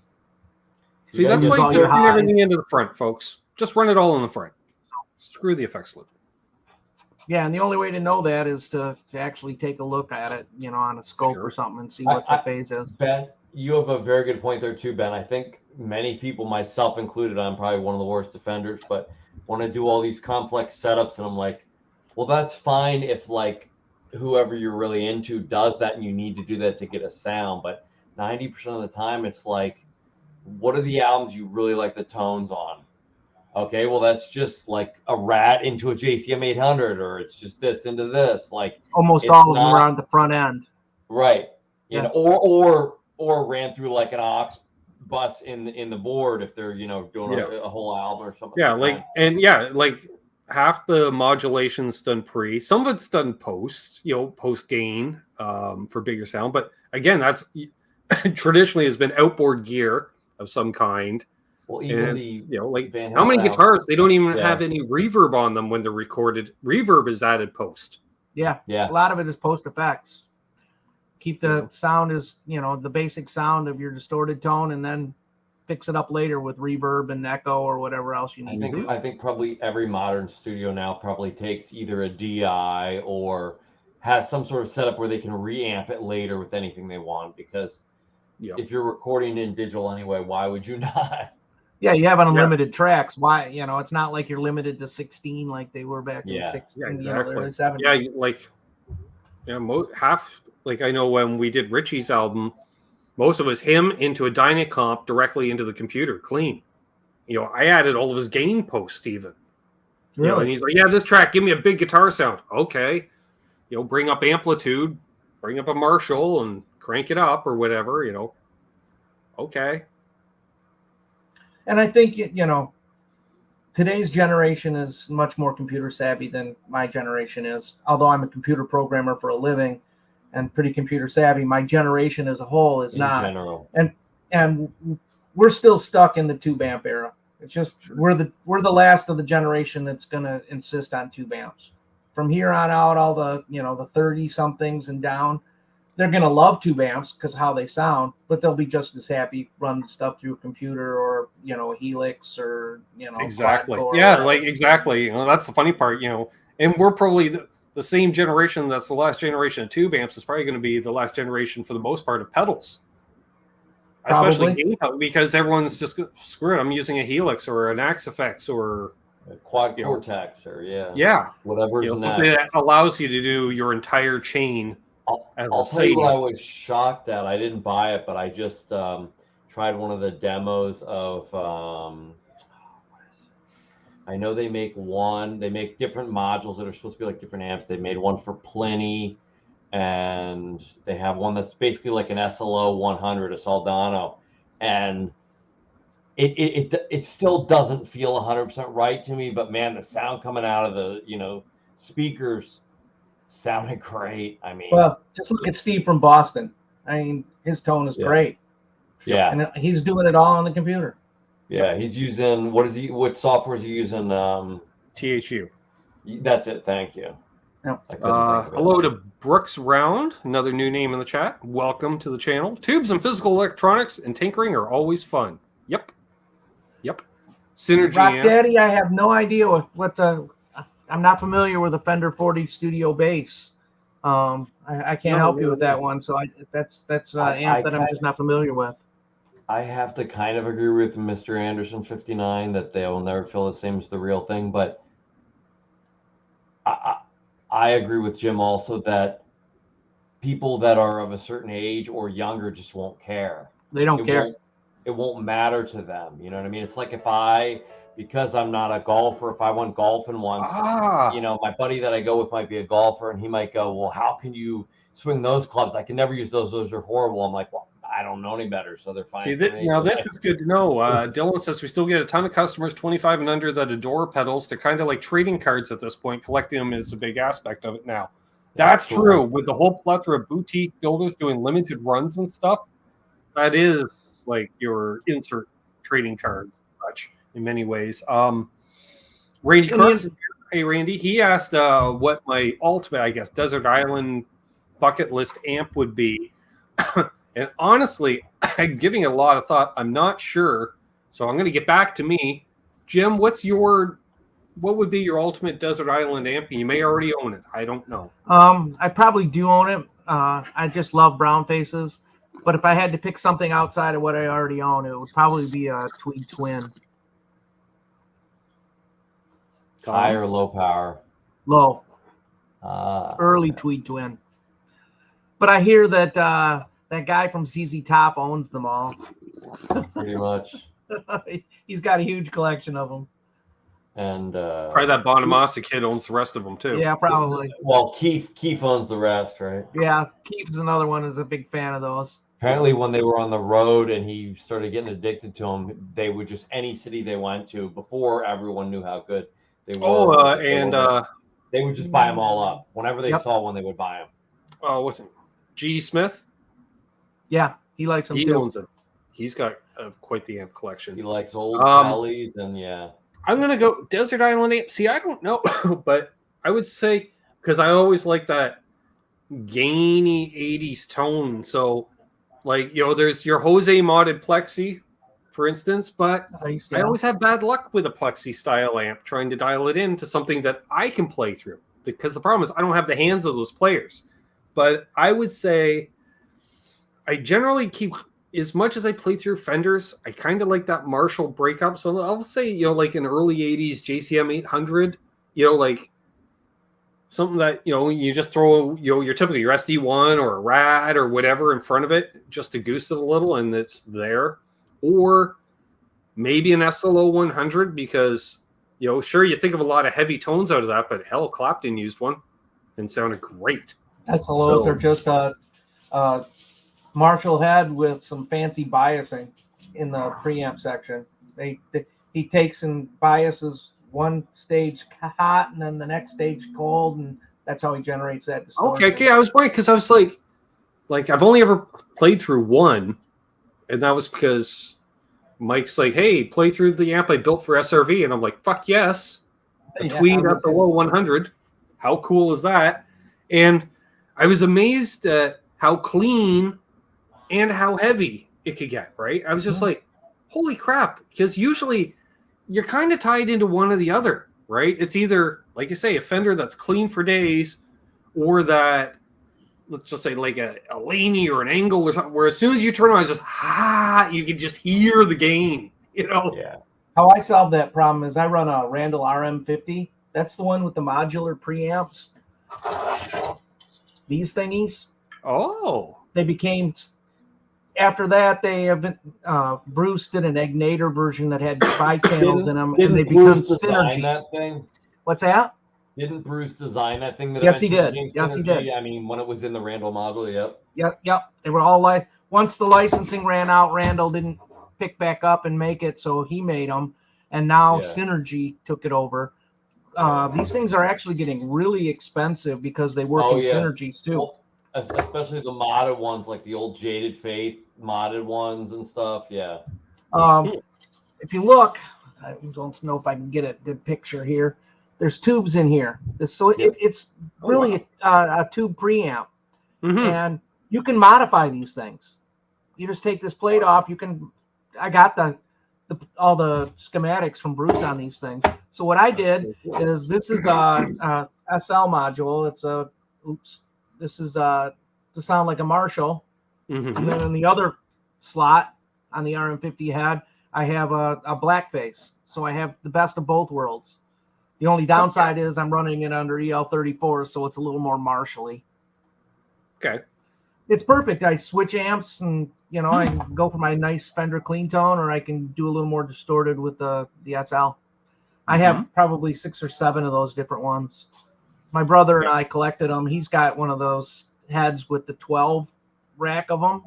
See, that's why you run everything into the front, folks. Just run it all in the front. Screw the effects loop. Yeah, and the only way to know that is to actually take a look at it, on a scope or something, and see what the phase is. Ben, you have a very good point there too, Ben. I think many people, myself included, I'm probably one of the worst offenders, but want to do all these complex setups, and I'm like, well, that's fine if like whoever you're really into does that and you need to do that to get a sound, but 90% of the time it's like, what are the albums you really like the tones on? Okay, well, that's just like a rat into a JCM 800, or it's just this into this. Like almost all of them are on the front end. Right. You know, or ran through like an aux bus in the board if they're, you know, doing a whole album or something. Yeah, like half the modulation's done pre, some of it's done post, you know, post gain for bigger sound. But again, that's traditionally has been outboard gear of some kind. Well, even you know, like how many guitars they don't even have any reverb on them when they're recorded. Reverb is added post. Yeah. A lot of it is post effects. Keep the sound as, you know, the basic sound of your distorted tone, and then fix it up later with reverb and echo or whatever else you need to do. I think probably every modern studio now probably takes either a DI or has some sort of setup where they can reamp it later with anything they want, because if you're recording in digital anyway, why would you not? Yeah, you have unlimited tracks. Why, you know, it's not like you're limited to 16 like they were back in the 60s. Yeah, exactly. Early 70s. Yeah, like half, like I know when we did Richie's album, most of it was him into a Dynacomp directly into the computer, clean. You know, I added all of his gain post even. Really? You know, and he's like, yeah, this track, give me a big guitar sound. Okay. You know, bring up amplitude, bring up a Marshall and crank it up or whatever, you know. Okay. And I think, you know, today's generation is much more computer savvy than my generation is. Although I'm a computer programmer for a living and pretty computer savvy, my generation as a whole is not. In general. And we're still stuck in the tube amp era. It's just we're the last of the generation that's going to insist on tube amps. From here on out, all the, you know, the 30 somethings and down, they're going to love tube amps because how they sound, but they'll be just as happy running stuff through a computer or, you know, a Helix or, you know, exactly. Yeah, like exactly. You know, that's the funny part, you know, and we're probably the same generation that's the last generation of tube amps is probably going to be the last generation for the most part of pedals. Probably. Especially because everyone's just screw it. I'm using a Helix or an Axe-Fx or a Quad Cortex or whatever. You know, something that allows you to do your entire chain. I'll tell you what I was shocked at. I didn't buy it, but I just tried one of the demos of. I know they make different modules that are supposed to be like different amps. They made one for Pliny, and they have one that's basically like an SLO 100, a Soldano, and it still doesn't feel 100% right to me. But man, the sound coming out of the, you know, speakers sounded great. I mean, well, just look at Steve from Boston. I mean, his tone is great. Yeah, and he's doing it all on the computer. Yeah, he's using what software is he using? THU. That's it. Thank you. Yep. Hello to Brooks Round, another new name in the chat. Welcome to the channel. Tubes and physical electronics and tinkering are always fun. Yep. Synergy. Rock Daddy, I have no idea what the. I'm not familiar with the Fender 40 Studio bass. I can't help you with that one. So that's an amp that I'm just not familiar with. I have to kind of agree with Mr. Anderson 59 that they will never feel the same as the real thing, but I agree with Jim also that people that are of a certain age or younger just won't care. They don't care. It won't matter to them. You know what I mean? It's like because I'm not a golfer, if I went golfing once, you know, my buddy that I go with might be a golfer and he might go, well, how can you swing those clubs? I can never use those. Those are horrible. I'm like, well, I don't know any better, so they're fine. See, this is good to know. Dylan says we still get a ton of customers 25 and under that adore pedals. They're kind of like trading cards at this point. Collecting them is a big aspect of it now. That's true. With the whole plethora of boutique builders doing limited runs and stuff, that is like your insert trading cards such in many ways. Randy Crooks, hey Randy, he asked what my ultimate, I guess, Desert Island bucket list amp would be. And honestly, I'm giving it a lot of thought. I'm not sure. So I'm going to get back to me. Jim, what would be your ultimate Desert Island amp? You may already own it. I don't know. I probably do own it. I just love brown faces. But if I had to pick something outside of what I already own, it would probably be a Tweed Twin. High or low power? Low. Early Tweed Twin. But I hear that that guy from ZZ Top owns them all. Pretty much. He's got a huge collection of them. And probably that Bonamassa kid owns the rest of them too. Yeah, probably. Well, Keith owns the rest, right? Yeah, Keith's another one who's a big fan of those. Apparently, when they were on the road and he started getting addicted to them, they would just any city they went to before everyone knew how good they were. They would just buy them all up. Whenever they saw one, they would buy them. Oh, wasn't G. Smith? Yeah, he likes them too. He owns them. He's got quite the amp collection. He likes old Pellys and I'm gonna go Desert Island amp. See, I don't know, but I would say because I always like that gainy '80s tone. So, like there's your Jose modded Plexi, for instance, but I always have bad luck with a Plexi style amp trying to dial it into something that I can play through. Because the problem is I don't have the hands of those players. But I would say I generally keep, as much as I play through Fenders, I kind of like that Marshall breakup. So I'll say, like an early 80s JCM 800, like something that, you just throw, your typical, your SD1 or a RAD or whatever in front of it just to goose it a little and it's there. Or maybe an SLO 100 because, sure, you think of a lot of heavy tones out of that, but hell, Clapton used one and sounded great. SLOs are just a Marshall head with some fancy biasing in the preamp section. He takes and biases one stage hot and then the next stage cold, and that's how he generates that distortion. Okay, I was worried because I was like I've only ever played through one, and that was because Mike's like, hey, play through the amp I built for SRV, and I'm like, fuck yes, a Tweed SLO 100. How cool is that? And I was amazed at how clean and how heavy it could get, right? I was just like, holy crap, because usually you're kind of tied into one or the other, right? It's either, like you say, a Fender that's clean for days, or that, let's just say like a Laney or an Angle or something, where as soon as you turn on, it's just, you can just hear the gain, Yeah. How I solve that problem is I run a Randall RM50. That's the one with the modular preamps. These thingies. Oh. They became, after that, they have been, Bruce did an Ignator version that had 5 channels in them, and they become Synergy. That thing? What's that? Didn't Bruce design that thing? Yes, he did. Yes, he did. I mean, when it was in the Randall model, Yep. They were all like, once the licensing ran out, Randall didn't pick back up and make it, so he made them, and now Synergy took it over. These things are actually getting really expensive because they work in Synergies too. Well, especially the modded ones, like the old Jaded Faith modded ones and stuff. Yeah. If you look, I don't know if I can get a good picture here. There's tubes in here. It's really a tube preamp, and you can modify these things. You just take this plate off. I got all the schematics from Bruce on these things. So what I did is, this is a SL module. This is to sound like a Marshall. And then in the other slot on the RM50 head, I have a blackface. So I have the best of both worlds. The only downside is I'm running it under EL34, so it's a little more Marshall-y. Okay. It's perfect. I switch amps and, I can go for my nice Fender clean tone, or I can do a little more distorted with the SL. I have probably 6 or 7 of those different ones. My brother and I collected them. He's got one of those heads with the 12 rack of them.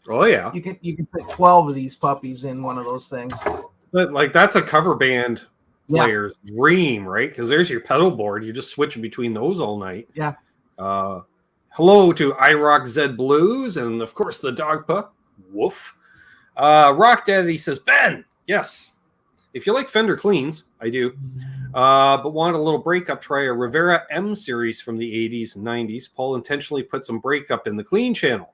Oh yeah. You can put 12 of these puppies in one of those things. But that's a cover band player's dream, right? Because there's your pedal board. You just switch between those all night. Yeah. Hello to iRock Zed Blues, and of course the Dogpa. Woof. Rock Daddy says, Ben, yes. If you like Fender cleans, I do, but want a little breakup, try a Rivera M series from the 80s and 90s. Paul intentionally put some breakup in the clean channel.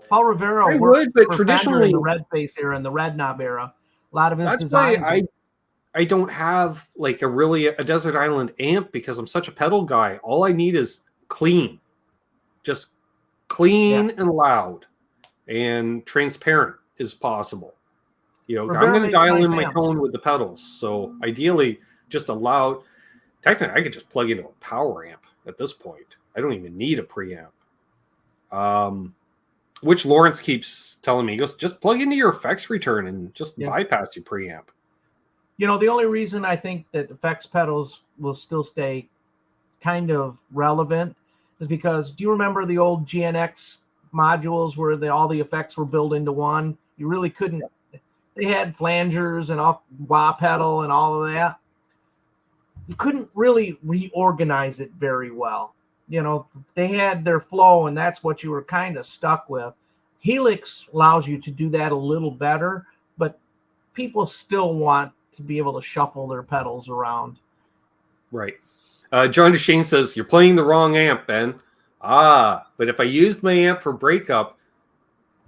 Paul Rivera worked for traditionally in the red face era and the red knob era. A lot of his designs. Why I don't have like a Desert Island amp because I'm such a pedal guy. All I need is clean, just clean and loud and transparent as possible. I'm going to dial in my tone with the pedals. So ideally, just a loud. Technically, I could just plug into a power amp at this point. I don't even need a preamp. Which Lawrence keeps telling me, he goes, just plug into your effects return and just bypass your preamp. You know, the only reason I think that effects pedals will still stay kind of relevant is because, do you remember the old GNX modules where all the effects were built into one? You really couldn't. They had flangers and all wah pedal and all of that. You couldn't really reorganize it very well. You know, they had their flow, and that's what you were kind of stuck with. Helix allows you to do that a little better, but people still want to be able to shuffle their pedals around. Right. John DeShane says, you're playing the wrong amp, Ben. But if I used my amp for breakup,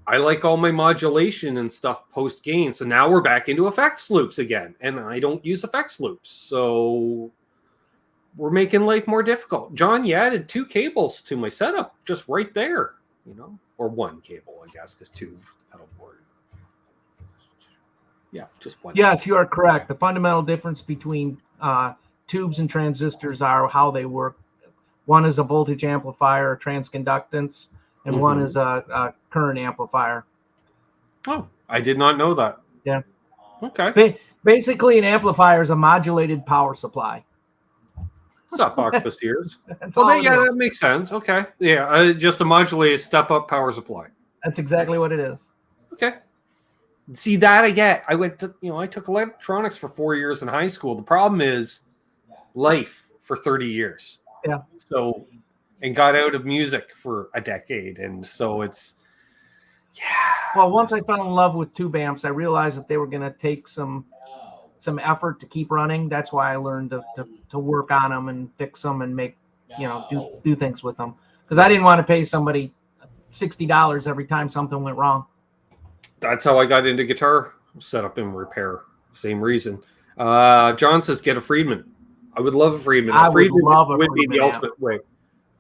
I like all my modulation and stuff post gain. So now we're back into effects loops again. And I don't use effects loops. So we're making life more difficult. John, you added 2 cables to my setup just right there, you know, or 1 cable, I guess, because 2 pedal board. Yeah, just 1. Yes, you are correct. The fundamental difference between tubes and transistors are how they work. One is a voltage amplifier, or transconductance, and one is a current amplifier. Oh, I did not know that. Yeah. Okay. Basically, an amplifier is a modulated power supply. What's up, Octopus ears? That makes sense. Okay. Yeah, just a modulated step-up power supply. That's exactly what it is. Okay. See, that I get. I went to, I took electronics for 4 years in high school. The problem is life for 30 years. Yeah. So, and got out of music for a decade. And so it's, Well, once I fell in love with tube amps, I realized that they were going to take some effort to keep running. That's why I learned to work on them and fix them and make, do things with them. Because I didn't want to pay somebody $60 every time something went wrong. That's how I got into guitar setup and repair. Same reason. John says, get a Friedman. I would love a Friedman. I would love a Friedman. Would be the amp. ultimate way.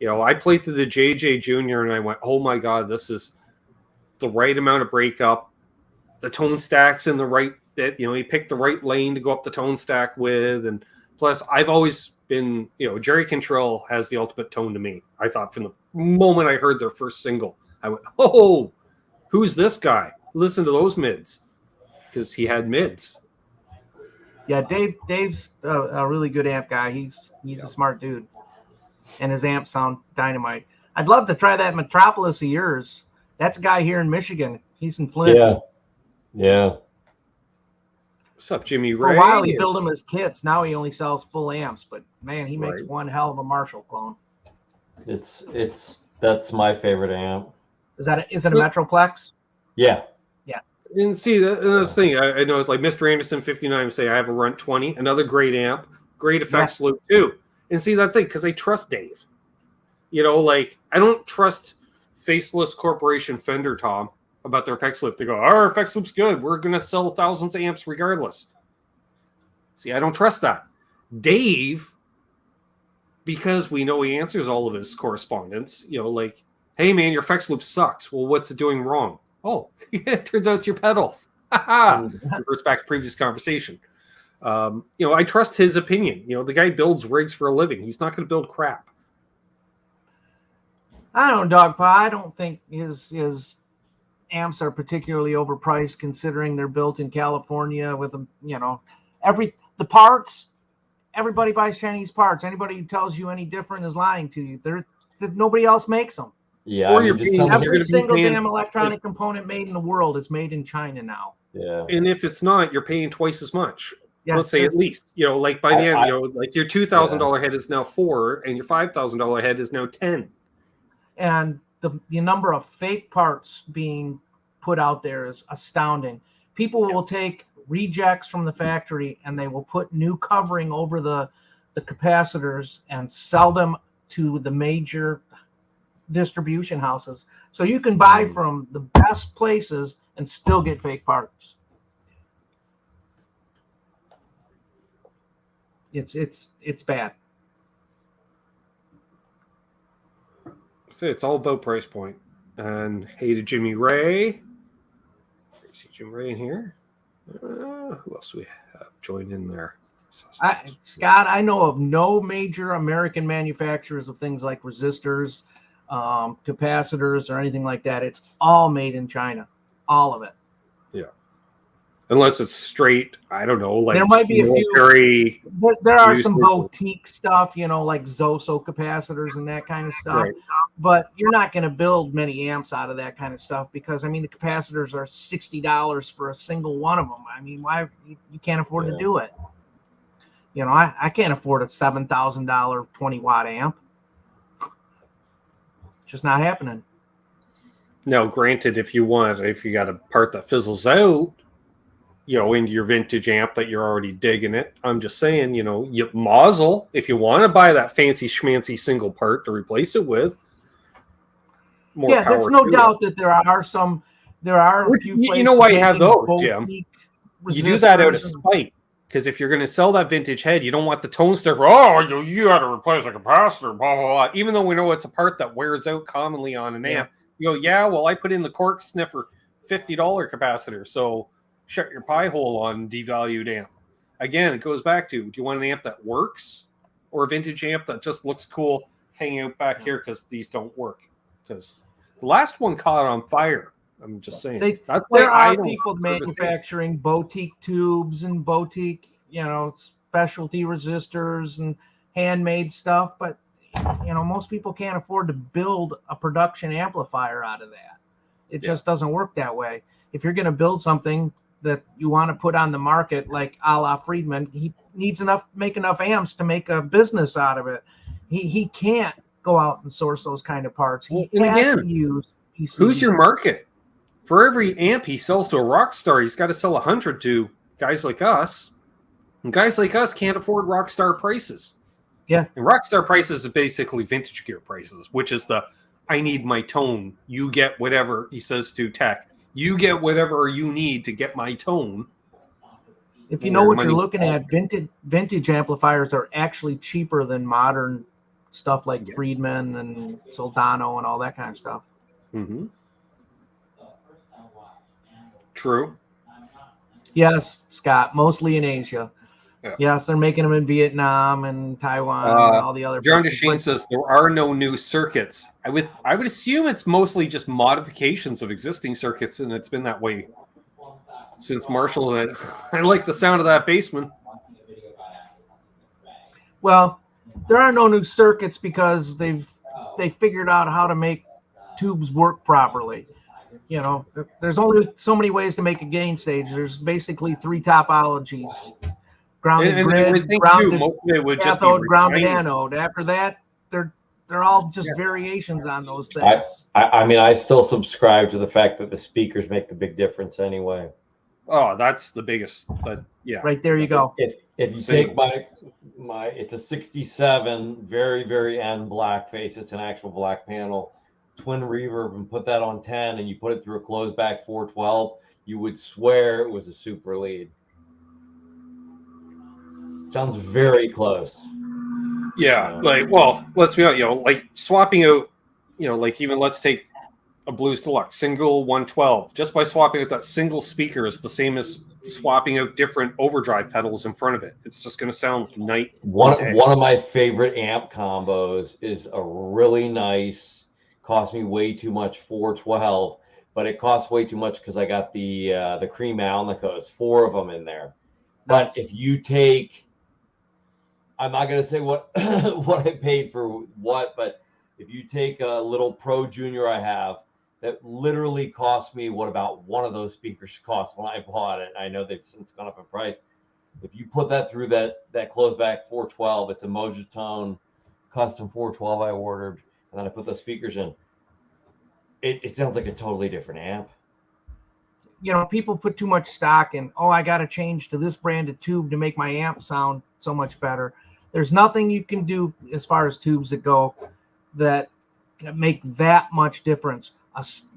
I played through the JJ Junior and I went, oh my God, this is the right amount of breakup. The tone stacks in the right, he picked the right lane to go up the tone stack with. And plus, I've always been, Jerry Cantrell has the ultimate tone to me. I thought from the moment I heard their first single, I went, oh, who's this guy? Listen to those mids, because he had mids. Yeah, Dave's a really good amp guy. He's a smart dude, and his amps sound dynamite. I'd love to try that Metropolis of yours. That's a guy here in Michigan. He's in Flint. Yeah. What's up, Jimmy Ray? For a while, he built him as kits. Now he only sells full amps, but man, he makes one hell of a Marshall clone. That's my favorite amp. Is it a Metroplex? Yeah. And see, that's the thing. I know it's like Mr. Anderson 59 would say, I have a Runt 20, another great amp, great effects loop too. And see, that's the thing, because I trust Dave. I don't trust Faceless Corporation Fender, Tom, about their effects loop. They go, our effects loop's good. We're going to sell thousands of amps regardless. See, I don't trust that. Dave, because we know he answers all of his correspondence, hey man, your effects loop sucks. Well, what's it doing wrong? Oh, it turns out it's your pedals. Reverts back to previous conversation. I trust his opinion. The guy builds rigs for a living. He's not going to build crap. I don't know, Dogpa. I don't think his amps are particularly overpriced, considering they're built in California with them. The parts. Everybody buys Chinese parts. Anybody who tells you any different is lying to you. Nobody else makes them. Yeah, or every single damn electronic component made in the world is made in China now. Yeah, and if it's not, you're paying twice as much. Yes, let's say at least. By the end, your $2,000 head is now $4,000, and your $5,000 head is now $10,000. And the number of fake parts being put out there is astounding. People will take rejects from the factory and they will put new covering over the capacitors and sell them to the major distribution houses. So you can buy from the best places and still get fake parts. It's bad. So it's all about price point. And hey to Jimmy Ray. See Jim Ray in here. Who else we have joined in there? Scott, I know of no major American manufacturers of things like resistors, capacitors, or anything like that. It's all made in China. All of it. Yeah. Unless it's straight, I don't know, like there might be military. There are some boutique stuff, you know, like Zoso capacitors and that kind of stuff. Right. But you're not going to build many amps out of that kind of stuff because, I mean, the capacitors are $60 for a single one of them. I mean, why you can't afford to do it? You know, I can't afford a $7,000 20-watt amp. Just not happening. Now, granted, if you got a part that fizzles out, you know, into your vintage amp that you're already digging it, I'm just saying, you know, you mazel if you want to buy that fancy schmancy single part to replace it with. More power. There's no doubt that there are a few places. You know why you have those, Jim? You do that out of spite. Because if you're going to sell that vintage head, you don't want the tone stuff. Oh, you got to replace a capacitor, blah, blah, blah. Even though we know it's a part that wears out commonly on an amp. You go, yeah, well, I put in the cork sniffer $50 capacitor. So shut your pie hole on devalued amp. Again, it goes back to, do you want an amp that works or a vintage amp that just looks cool hanging out back here because these don't work? Because the last one caught on fire. I'm just saying. There are people manufacturing boutique tubes and boutique, you know, specialty resistors and handmade stuff, but you know, most people can't afford to build a production amplifier out of that. It just doesn't work that way. If you're going to build something that you want to put on the market, like a la Friedman, he needs make enough amps to make a business out of it. He can't go out and source those kind of parts. He has to use PCBs. Who's your market? For every amp he sells to a rock star, he's got to sell 100 to guys like us. And guys like us can't afford rock star prices. Yeah. And rock star prices is basically vintage gear prices, which is I need my tone. You get whatever, he says to tech. You get whatever you need to get my tone. If you know what you're looking at, vintage amplifiers are actually cheaper than modern stuff like Friedman and Soldano and all that kind of stuff. Mm-hmm. True. Yes, Scott, mostly in Asia. Yeah. Yes, they're making them in Vietnam and Taiwan and all the other John DeShane says there are no new circuits. I would assume it's mostly just modifications of existing circuits, and it's been that way since Marshall. And I like the sound of that bassman. Well, there are no new circuits because they figured out how to make tubes work properly. You know, there's only so many ways to make a gain stage. There's basically 3 topologies: grounded grid, grounded cathode, grounded anode. After that, they're all just variations on those things. I mean, I still subscribe to the fact that the speakers make the big difference anyway. Oh, that's the biggest. Right there you go. If you take my it's a 67, very, very end black face. It's an actual black panel. Twin reverb, and put that on 10 and you put it through a closed back 412, you would swear it was a super lead. Sounds very close. Yeah, like, well, let's be honest, you know, like swapping out, you know, like even let's take a Blues Deluxe single 112. Just by swapping out that single speaker is the same as swapping out different overdrive pedals in front of it. It's just going to sound night. One of my favorite amp combos is a really nice, cost me way too much 412, but it costs way too much because I got the cream Alnicos, 4 of them in there. But if you take, I'm not going to say what what I paid for what, but if you take a little Pro Junior I have that literally cost me what about one of those speakers cost when I bought it. I know they've since gone up in price. If you put that through that closed back 412, it's a Modular custom 412 I ordered. And then I put those speakers in. It sounds like a totally different amp. You know, people put too much stock in, I got to change to this brand of tube to make my amp sound so much better. There's nothing you can do as far as tubes that go that make that much difference.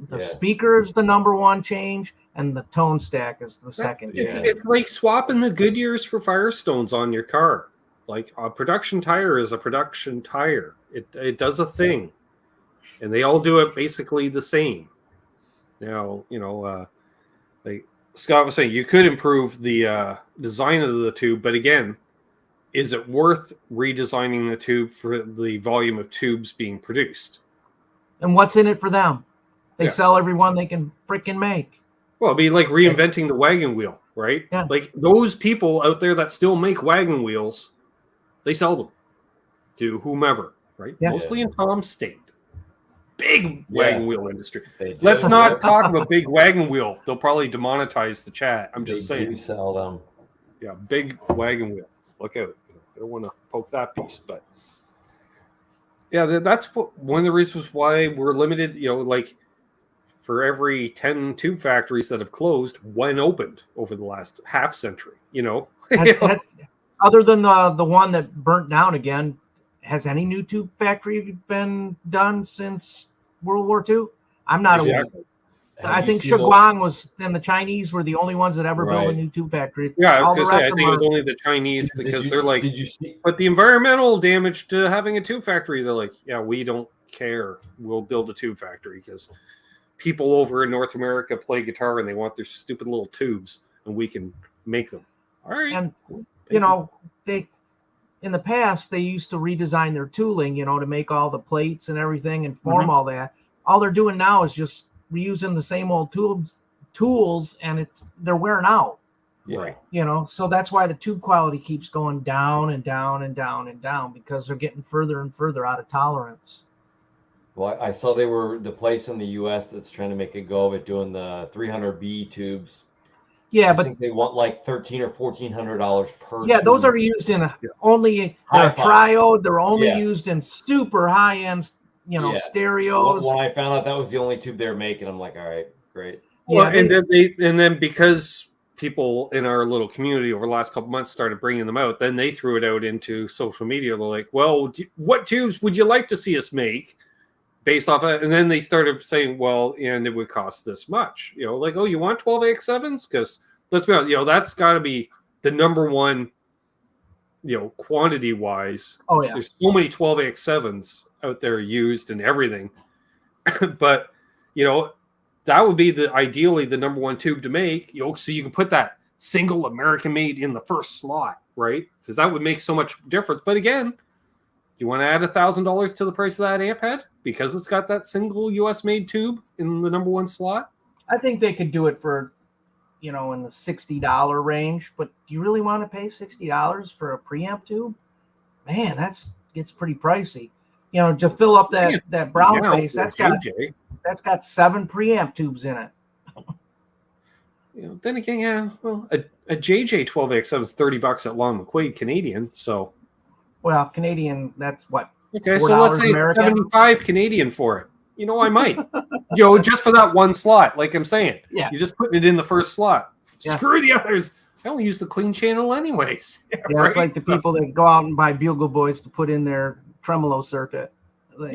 The speaker is the number one change, and the tone stack is the second change. It's like swapping the Goodyears for Firestones on your car. Like a production tire is a production tire. It does a thing, and they all do it basically the same. Now, you know, like Scott was saying, you could improve the design of the tube, but again, is it worth redesigning the tube for the volume of tubes being produced? And what's in it for them? They sell every one they can freaking make. Well, it'd be like reinventing the wagon wheel, right? Yeah. Like those people out there that still make wagon wheels, they sell them to whomever, right? Yeah. Mostly in Tom's state. Big wagon wheel industry. They do. Let's not talk about big wagon wheel. They'll probably demonetize the chat. I'm just saying. They do sell them. Yeah, big wagon wheel. Look out. I don't want to poke that beast, but yeah, that's one of the reasons why we're limited. Like for every 10 tube factories that have closed, one opened over the last half century. Other than the one that burnt down again, has any new tube factory been done since World War II? I'm not aware. I think Shiguang was, and the Chinese were the only ones that ever built a new tube factory. Yeah, I was going to say, I think it was only the Chinese because they're like, but the environmental damage to having a tube factory, they're like, yeah, we don't care. We'll build a tube factory because people over in North America play guitar and they want their stupid little tubes and we can make them. All right. And, they, in the past, they used to redesign their tooling, to make all the plates and everything and form all that. All they're doing now is just reusing the same old tools, and they're wearing out. Right. So that's why the tube quality keeps going down and down and down and down, because they're getting further and further out of tolerance. Well, I saw they were the place in the U.S. that's trying to make a go of it, doing the 300B tubes. Yeah, I but think they want like $1,300 or $1,400 per. Yeah, tube. those are used in only triode. They're only used in super high end, stereos. When I found out that was the only tube they were making, I'm like, all right, great. Well, and then because people in our little community over the last couple months started bringing them out, then they threw it out into social media. They're like, well, what tubes would you like to see us make based off of, and then they started saying, well, and it would cost this much, like, oh, you want 12AX7s? Because let's be honest, that's got to be the number one, quantity wise. Oh yeah, there's so many 12AX7s out there used and everything, but that would be ideally the number one tube to make, so you can put that single American made in the first slot, right? Because that would make so much difference. But again, you want to add $1,000 to the price of that amp head because it's got that single US made tube in the number one slot? I think they could do it for, in the $60 range, but do you really want to pay $60 for a preamp tube? Man, gets pretty pricey. To fill up that brown face, that's got 7 preamp tubes in it. Then again, a JJ 12AX7 is $30 at Long McQuaid Canadian, so. Well, Canadian, that's what? Okay, so let's say American? 75 Canadian for it. I might. Just for that one slot, like I'm saying. Yeah. You're just putting it in the first slot. Yeah. Screw the others. I only use the clean channel anyways. Yeah, right? It's like the people that go out and buy Bugle Boys to put in their tremolo circuit. Like,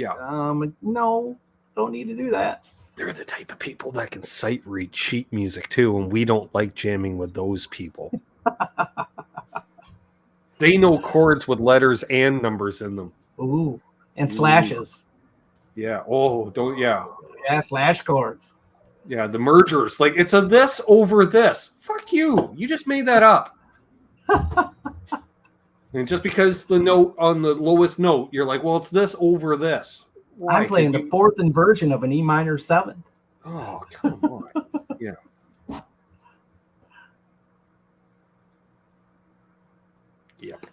no, don't need to do that. They're the type of people that can sight read sheet music too, and we don't like jamming with those people. They know chords with letters and numbers in them. Ooh, and slashes. Yeah. Oh, don't. Yeah. Yeah, slash chords. Yeah, the mergers. Like, it's a this over this. Fuck you. You just made that up. And just because the note on the lowest note, you're like, well, it's this over this. Why? I'm playing the fourth inversion of an E minor 7th. Oh, come on. Yeah. Yep.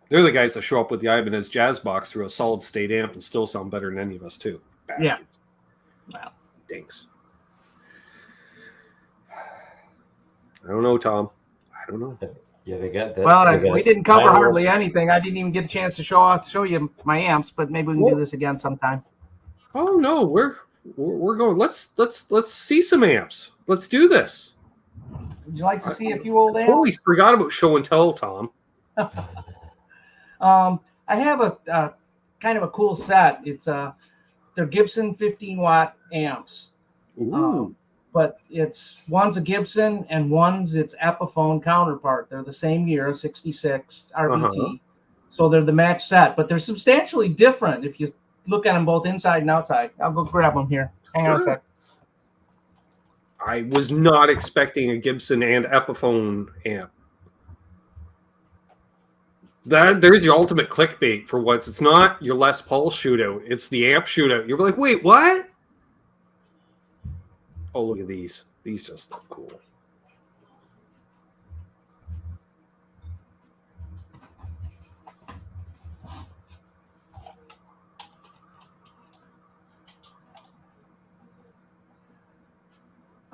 They're the guys that show up with the Ibanez Jazz Box through a solid state amp and still sound better than any of us, too. Bastards. Yeah. Wow. Dinks. I don't know, Tom. I don't know. Yeah, they got that. Well, we didn't cover hardly anything. I didn't even get a chance to show you my amps, but maybe we can do this again sometime. Oh no, we're going. Let's see some amps. Let's do this. Would you like to see a few old amps? Totally forgot about show and tell, Tom. I have a kind of a cool set. It's they're Gibson 15-watt amps. Ooh. But one's a Gibson and one's its Epiphone counterpart. They're the same year, 66 RBT. So they're the match set, but they're substantially different if you look at them both inside and outside. I'll go grab them here. Hang on a sec. I was not expecting a Gibson and Epiphone amp. There's your ultimate clickbait for once. It's not your Les Paul shootout. It's the amp shootout. You're like, wait, what? Oh, look at these. These just look cool.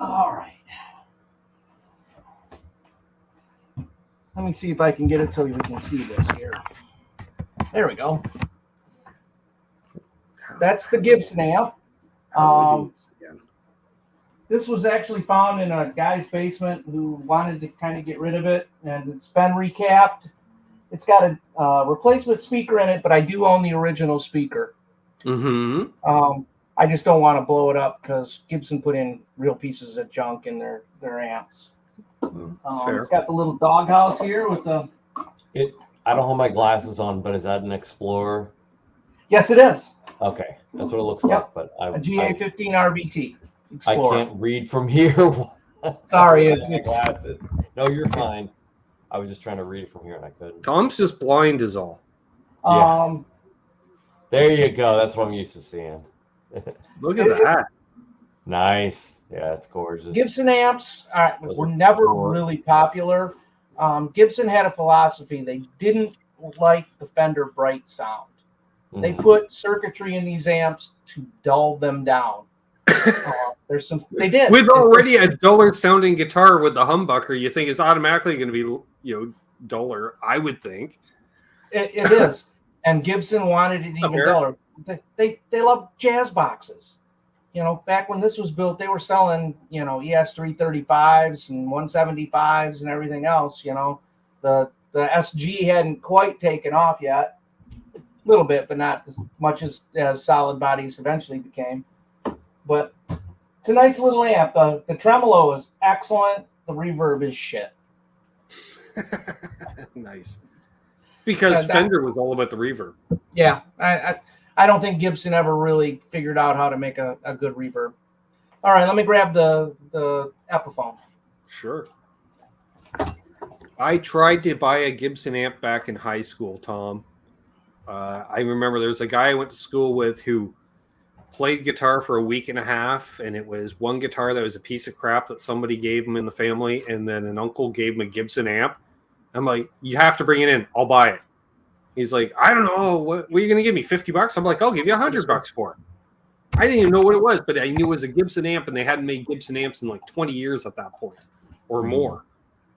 All right. Let me see if I can get it so we can see this here. There we go. That's the Gibson amp. This was actually found in a guy's basement who wanted to kind of get rid of it, and it's been recapped. It's got a replacement speaker in it, but I do own the original speaker. Mm-hmm. I just don't want to blow it up because Gibson put in real pieces of junk in their amps. It's got the little doghouse here with the. I don't have my glasses on, but is that an Explorer? Yes, it is. Okay, that's what it looks like. But a GA15 RVT. Explorer. I can't read from here. Sorry, it's glasses. No, you're fine. I was just trying to read it from here and I couldn't. Tom's just blind is all. Yeah. There you go. That's what I'm used to seeing. Look at that. Nice. Yeah, it's gorgeous. Gibson amps were never really popular. Gibson had a philosophy. They didn't like the Fender bright sound. They put circuitry in these amps to dull them down. They did. With already a duller sounding guitar with the humbucker, you think it's automatically going to be, duller, I would think. It is. And Gibson wanted it even duller. They love jazz boxes. Back when this was built, they were selling, ES 335s and 175s and everything else. The SG hadn't quite taken off yet. A little bit, but not as much as solid bodies eventually became. But it's a nice little amp. The tremolo is excellent. The reverb is shit. Nice. Because Fender was all about the reverb. Yeah. I don't think Gibson ever really figured out how to make a good reverb. All right, let me grab the Epiphone. Sure. I tried to buy a Gibson amp back in high school, Tom. I remember there was a guy I went to school with who played guitar for a week and a half, and it was one guitar that was a piece of crap that somebody gave him in the family, and then an uncle gave him a Gibson amp. I'm like, you have to bring it in. I'll buy it. He's like, I don't know. What are you going to give me, $50? I'm like, I'll give you $100 for it. I didn't even know what it was, but I knew it was a Gibson amp, and they hadn't made Gibson amps in like 20 years at that point or more.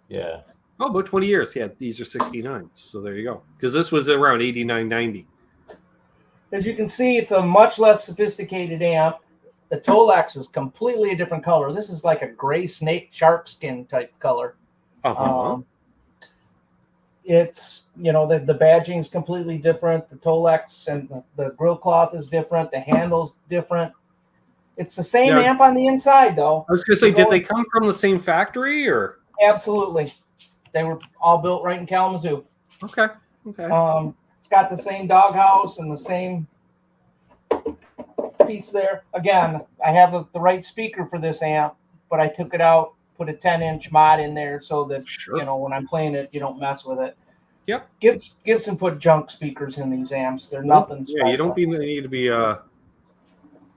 Yeah. Oh, about 20 years. Yeah, these are 69s. So there you go. Because this was around 89, 90. As you can see, it's a much less sophisticated amp. The Tolex is completely a different color. This is like a gray snake shark skin type color. It's, the badging is completely different. The Tolex and the grill cloth is different. The handle's different. It's the same amp on the inside, though. I was going to say, did they come from the same factory or? Absolutely. They were all built right in Kalamazoo. Okay. It's got the same doghouse and the same piece there. Again, I have the right speaker for this amp, but I took it out, put a 10-inch mod in there so that, when I'm playing it, you don't mess with it. Yep. Gibson put junk speakers in these amps. They're nothing special. Yeah, you don't need to be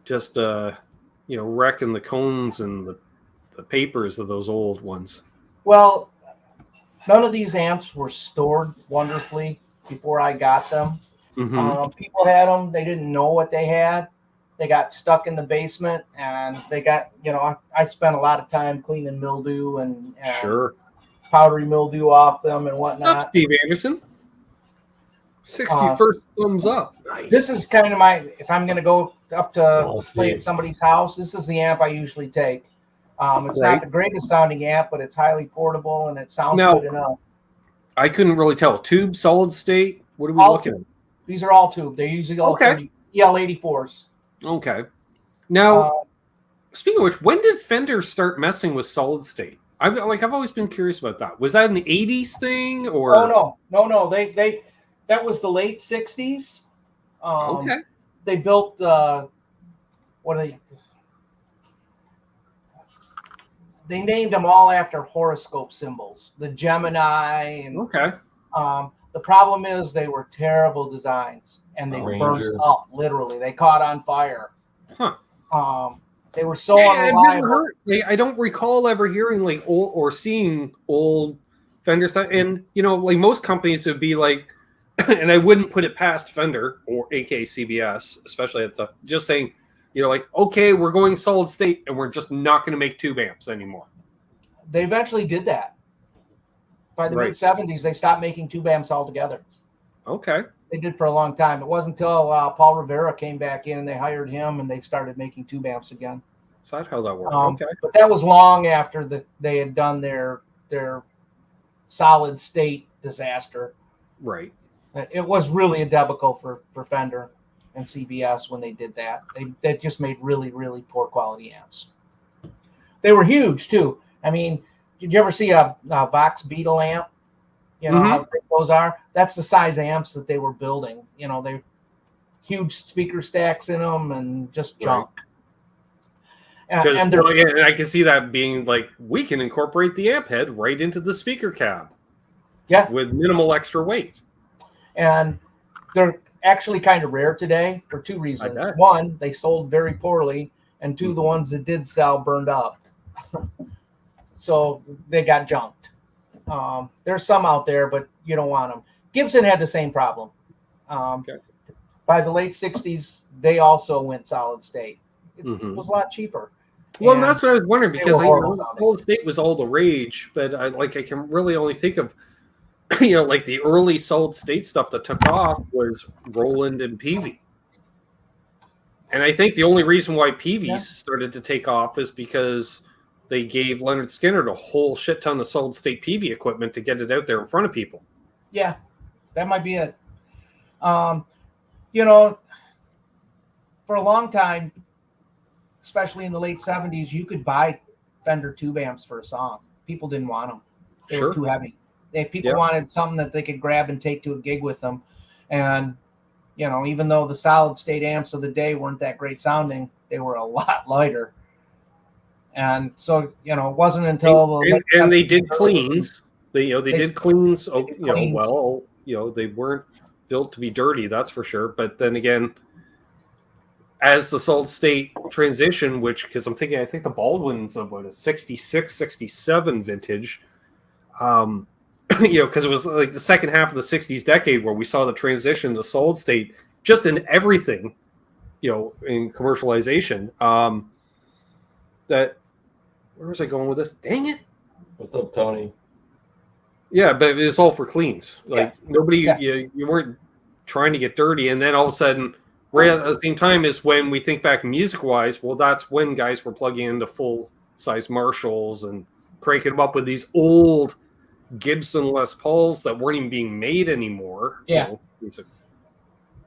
just wrecking the cones and the papers of those old ones. Well, none of these amps were stored wonderfully before I got them. People had them. They didn't know what they had. They got stuck in the basement, and they got, I spent a lot of time cleaning mildew and powdery mildew off them and whatnot. What's up, Steve Anderson? 61st thumbs up. Nice. This is kind of if I'm going to go up to play at somebody's house, this is the amp I usually take. It's not the greatest sounding amp, but it's highly portable and it sounds good enough. I couldn't really tell. Tube, solid state? What are we looking at? These are all tube. They're usually all EL84s. Okay. Now, speaking of which, when did Fender start messing with solid state? I've always been curious about that. Was that an 80s thing or? Oh no. They that was the late 60s. They built they named them all after horoscope symbols. The Gemini and the problem is they were terrible designs and they burnt up, literally. They caught on fire. They were so unreliable. I don't recall ever hearing old or seeing old Fender stuff. And most companies would be like, and I wouldn't put it past Fender or AK CBS, especially at the just saying, like, okay, we're going solid state and we're just not going to make tube amps anymore. They eventually did that. By the mid-'70s, they stopped making tube amps altogether. Okay. They did for a long time. It wasn't until Paul Rivera came back in and they hired him and they started making tube amps again. Is that how that worked? Okay. But that was long after they had done their solid state disaster. Right. It was really a debacle for Fender and CBS when they did that. They just made really, really poor quality amps. They were huge too. I mean, did you ever see a Vox Beetle amp? You know how big those are? That's the size amps that they were building. You know, they huge speaker stacks in them and just junk. And I can see that being like, we can incorporate the amp head right into the speaker cab. Yeah. With minimal extra weight. And they're actually kind of rare today for two reasons. One, they sold very poorly, and two, the ones that did sell burned up. So they got junked. There's some out there, but you don't want them. Gibson had the same problem. By the late 60s, they also went solid state. It was a lot cheaper. Well, that's what I was wondering, because solid state was all the rage, but I can really only think of, like the early solid state stuff that took off was Roland and Peavey. And I think the only reason why Peavey started to take off is because they gave Leonard Skinner a whole shit ton of solid state Peavey equipment to get it out there in front of people. Yeah, that might be it. For a long time, especially in the late 70s, you could buy Fender tube amps for a song. People didn't want them. They were too heavy. People wanted something that they could grab and take to a gig with them. And, even though the solid state amps of the day weren't that great sounding, they were a lot lighter. And so, it wasn't until they did cleans. They did cleans. They weren't built to be dirty, that's for sure. But then again, as the solid state transition, because I think the Baldwin's of a 66, 67 vintage, because it was like the second half of the 60s decade where we saw the transition to solid state just in everything, in commercialization. Where was I going with this? Dang it. What's up, Tony? Yeah, but it's all for cleans. Nobody, you weren't trying to get dirty. And then all of a sudden, right at the same time is when we think back music-wise, well, that's when guys were plugging into full-size Marshalls and cranking them up with these old Gibson Les Pauls that weren't even being made anymore. Yeah.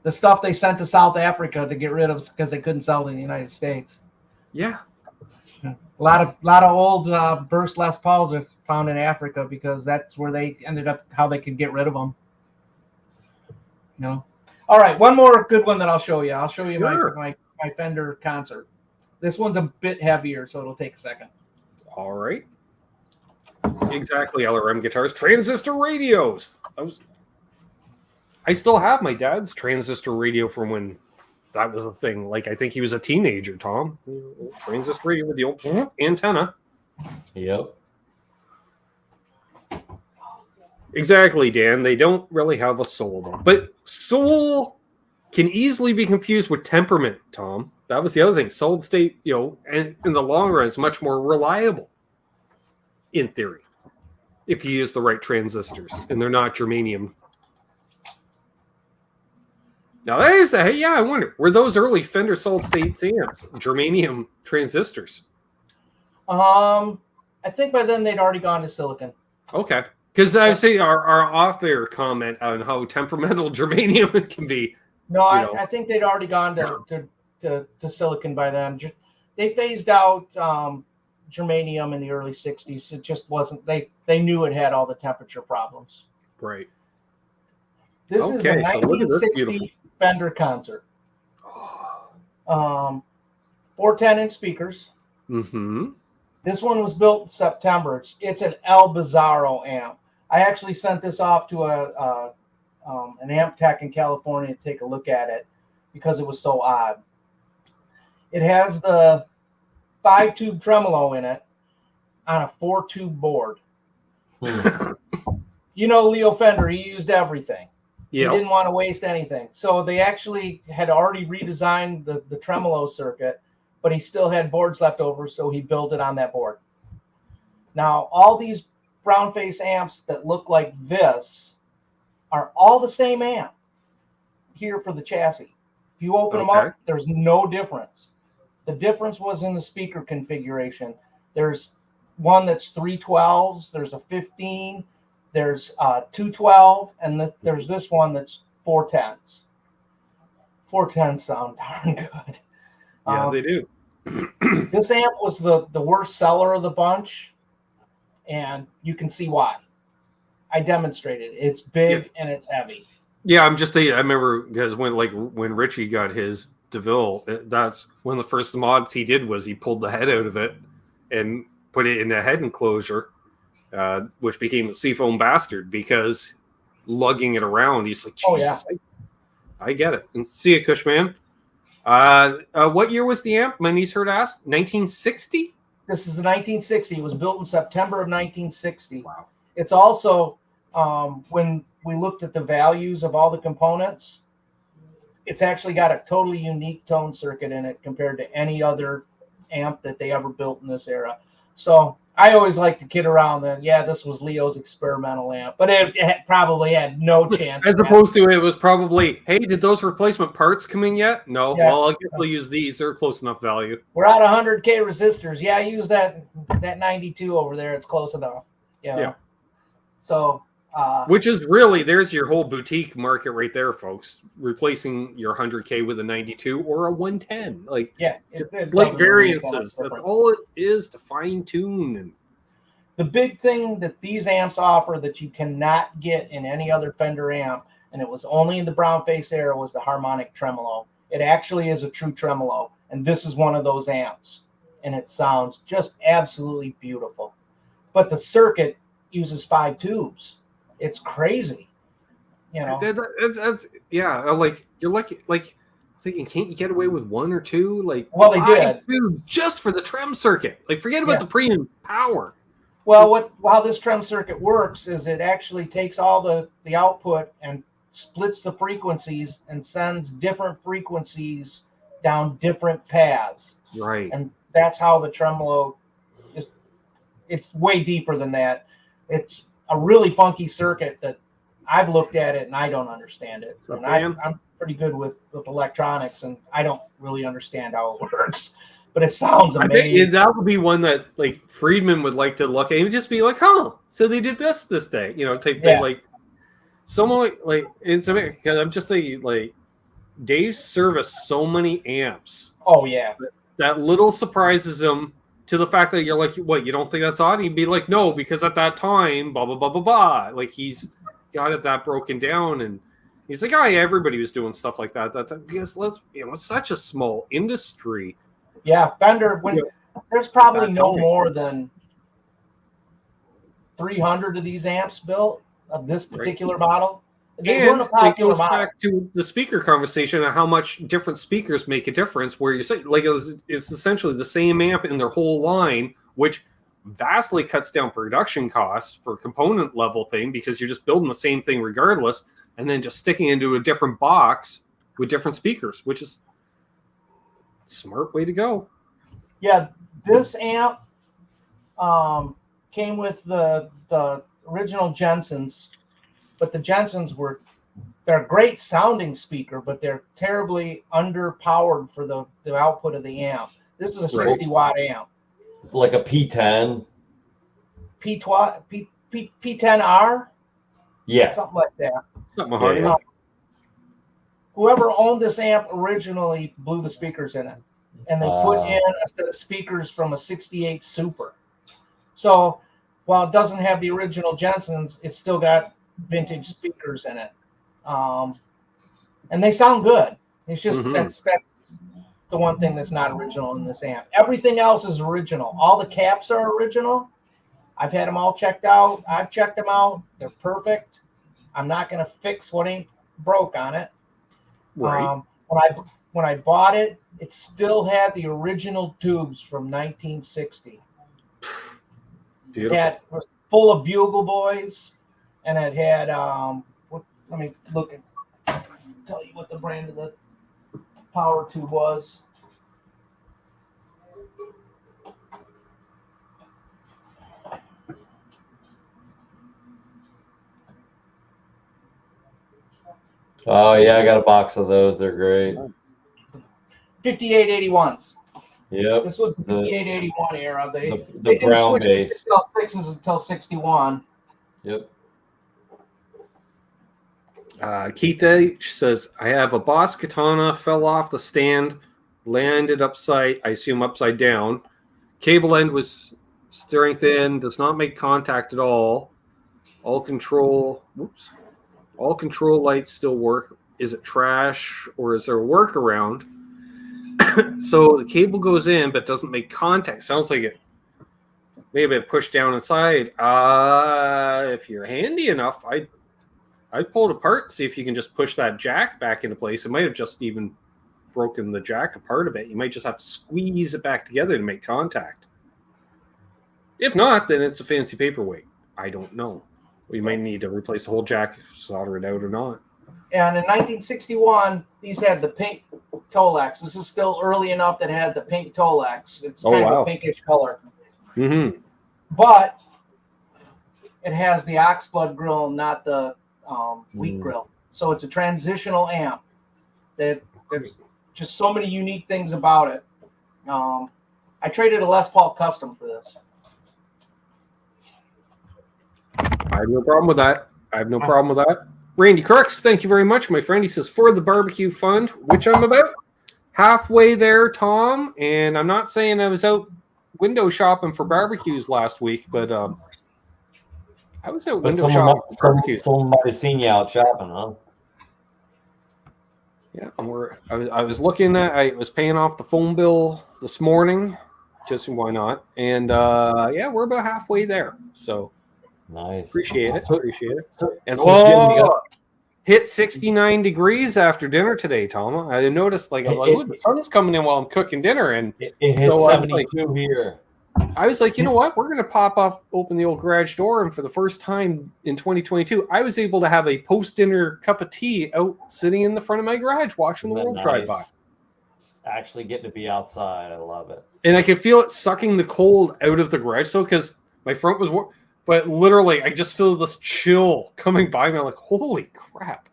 The stuff they sent to South Africa to get rid of because they couldn't sell it in the United States. Yeah. A lot of old burst Les Pauls are found in Africa because that's where they ended up, how they could get rid of them. All right, one more good one that I'll show you. I'll show you my Fender Concert. This one's a bit heavier, so it'll take a second. All right. Exactly, LRM guitars, transistor radios. I still have my dad's transistor radio from when that was a thing. I think he was a teenager, Tom. Transistor radio with the old antenna. Yep. Exactly, Dan. They don't really have a soul, though. But soul can easily be confused with temperament, Tom. That was the other thing. Solid state, and in the long run, is much more reliable, in theory, if you use the right transistors, and they're not germanium. Now, I wonder, were those early Fender solid state amps germanium transistors? I think by then they'd already gone to silicon. Okay. Because I say our off-air comment on how temperamental germanium can be. No, I think they'd already gone to silicon by then. They phased out germanium in the early 60s. It just wasn't, they knew it had all the temperature problems. Right. This is a 1960 Fender Concert. 410-inch speakers. Mm-hmm. This one was built in September. It's an El Bizarro amp. I actually sent this off to an amp tech in California to take a look at it because it was so odd. It has the 5-tube tremolo in it on a 4-tube board. Leo Fender, he used everything. He didn't want to waste anything. So they actually had already redesigned the tremolo circuit, but he still had boards left over, so he built it on that board. Now, all these brown face amps that look like this are all the same amp here for the chassis. If you open them up, there's no difference. The difference was in the speaker configuration. There's one that's 312s, there's a 15, there's 212, and there's this one that's 410s. 410s sound darn good. Yeah, they do. This amp was the worst seller of the bunch, and you can see why. I demonstrated. It's big and it's heavy. Yeah, I'm just saying. I remember because when Richie got his DeVille, that's one of the first mods he did was he pulled the head out of it and put it in the head enclosure, which became a Seafoam Bastard because lugging it around, he's like, Jesus, I get it. And see ya, Cushman. What year was the amp? My niece heard asked. 1960? This is a 1960. It was built in September of 1960. Wow. It's also, when we looked at the values of all the components, it's actually got a totally unique tone circuit in it compared to any other amp that they ever built in this era. So I always like to kid around that, this was Leo's experimental amp, but it probably had no chance. As opposed to it was probably, hey, did those replacement parts come in yet? No. Yeah. Well, I guess we'll use these. They're close enough value. We're at 100K resistors. Yeah, I use that 92 over there. It's close enough. Yeah. So, which is really, there's your whole boutique market right there, folks. Replacing your 100K with a 92 or a 110. Like, slight variances. That's all it is to fine tune. And the big thing that these amps offer that you cannot get in any other Fender amp, and it was only in the brown face era, was the harmonic tremolo. It actually is a true tremolo, and this is one of those amps, and it sounds just absolutely beautiful. But the circuit uses 5 tubes. It's crazy, It's like you're lucky. Like thinking, can't you get away with 1 or 2? Like, well, they did tubes just for the trem circuit. Like, forget about the preamp power. Well, how this trem circuit works is it actually takes all the output and splits the frequencies and sends different frequencies down different paths. Right, and that's how the tremolo is. It's way deeper than that. It's a really funky circuit that I've looked at it and I don't understand it. So, and I'm pretty good with electronics and I don't really understand how it works, but it sounds amazing. I bet that would be one that like Friedman would like to look at and just be like, huh, so they did this day, type thing. Like someone like it's amazing because I'm just saying like Dave serviced so many amps. Oh yeah. That little surprises him. To the fact that you're like, what, you don't think that's odd? He'd be like, no, because at that time, blah, blah, blah, blah, blah. Like, he's got it that broken down. And he's like, everybody was doing stuff like that. Because it's such a small industry. Yeah, Fender, there's probably no more than 300 of these amps built of this particular model. And it goes back to the speaker conversation and how much different speakers make a difference. Where you say, like, it's essentially the same amp in their whole line, which vastly cuts down production costs for component level thing because you're just building the same thing regardless, and then just sticking into a different box with different speakers, which is a smart way to go. Yeah, this amp came with the original Jensens. But the Jensens they're a great sounding speaker, but they're terribly underpowered for the output of the amp. This is a 60-watt amp. It's like a P10. P10R? Yeah. Something like that. Something hard. Yeah. Whoever owned this amp originally blew the speakers in it. And they put in a set of speakers from a 68 Super. So while it doesn't have the original Jensens, it's still got vintage speakers in it, and they sound good. It's just that's the one thing that's not original in this amp. Everything else is original. All the caps are original. I've had them all checked out. I've checked them out. They're perfect. I'm not going to fix what ain't broke on it. Right. When I bought it, it still had the original tubes from 1960. Beautiful. It was full of bugle boys. And it had Let me look and tell you what the brand of the power tube was. Oh yeah, I got a box of those. They're great. 5881s. Yep. This was the 5881 era. They the didn't brown switch base. to sixes until 61. Yep. Keith H says, I have a Boss Katana, fell off the stand, landed upside down. Cable end was steering thin, does not make contact at all. All control lights still work. Is it trash or is there a workaround? So the cable goes in but doesn't make contact. Sounds like it may have been pushed down inside. If you're handy enough, I'd pull it apart and see if you can just push that jack back into place. It might have just even broken the jack apart a bit. You might just have to squeeze it back together to make contact. If not, then it's a fancy paperweight. I don't know. We might need to replace the whole jack, solder it out or not. And in 1961, these had the pink Tolex. This is still early enough that it had the pink Tolex. It's kind of a pinkish color. Mm-hmm. But it has the oxblood grill, not the wheat grill. So it's a transitional amp. There's just so many unique things about it. I traded a Les Paul Custom for this. I have no problem with that. Randy Crooks, thank you very much, my friend. He says, for the barbecue fund, which I'm about halfway there, Tom. And I'm not saying I was out window shopping for barbecues last week, but I was out window shopping for barbecues. Someone might have seen you out shopping, huh? Yeah, I was looking at, I was paying off the phone bill this morning, just why not? And yeah, we're about halfway there. So nice. Appreciate it. And Jim, hit 69 degrees after dinner today, Tom. I noticed the sun's coming in while I'm cooking dinner, and it hit 72 here. I was like, you know what? We're going to open the old garage door, and for the first time in 2022, I was able to have a post-dinner cup of tea out sitting in the front of my garage watching the world drive by. Actually getting to be outside. I love it. And I could feel it sucking the cold out of the garage, because my front was warm. But literally, I just feel this chill coming by me. I'm like, holy crap.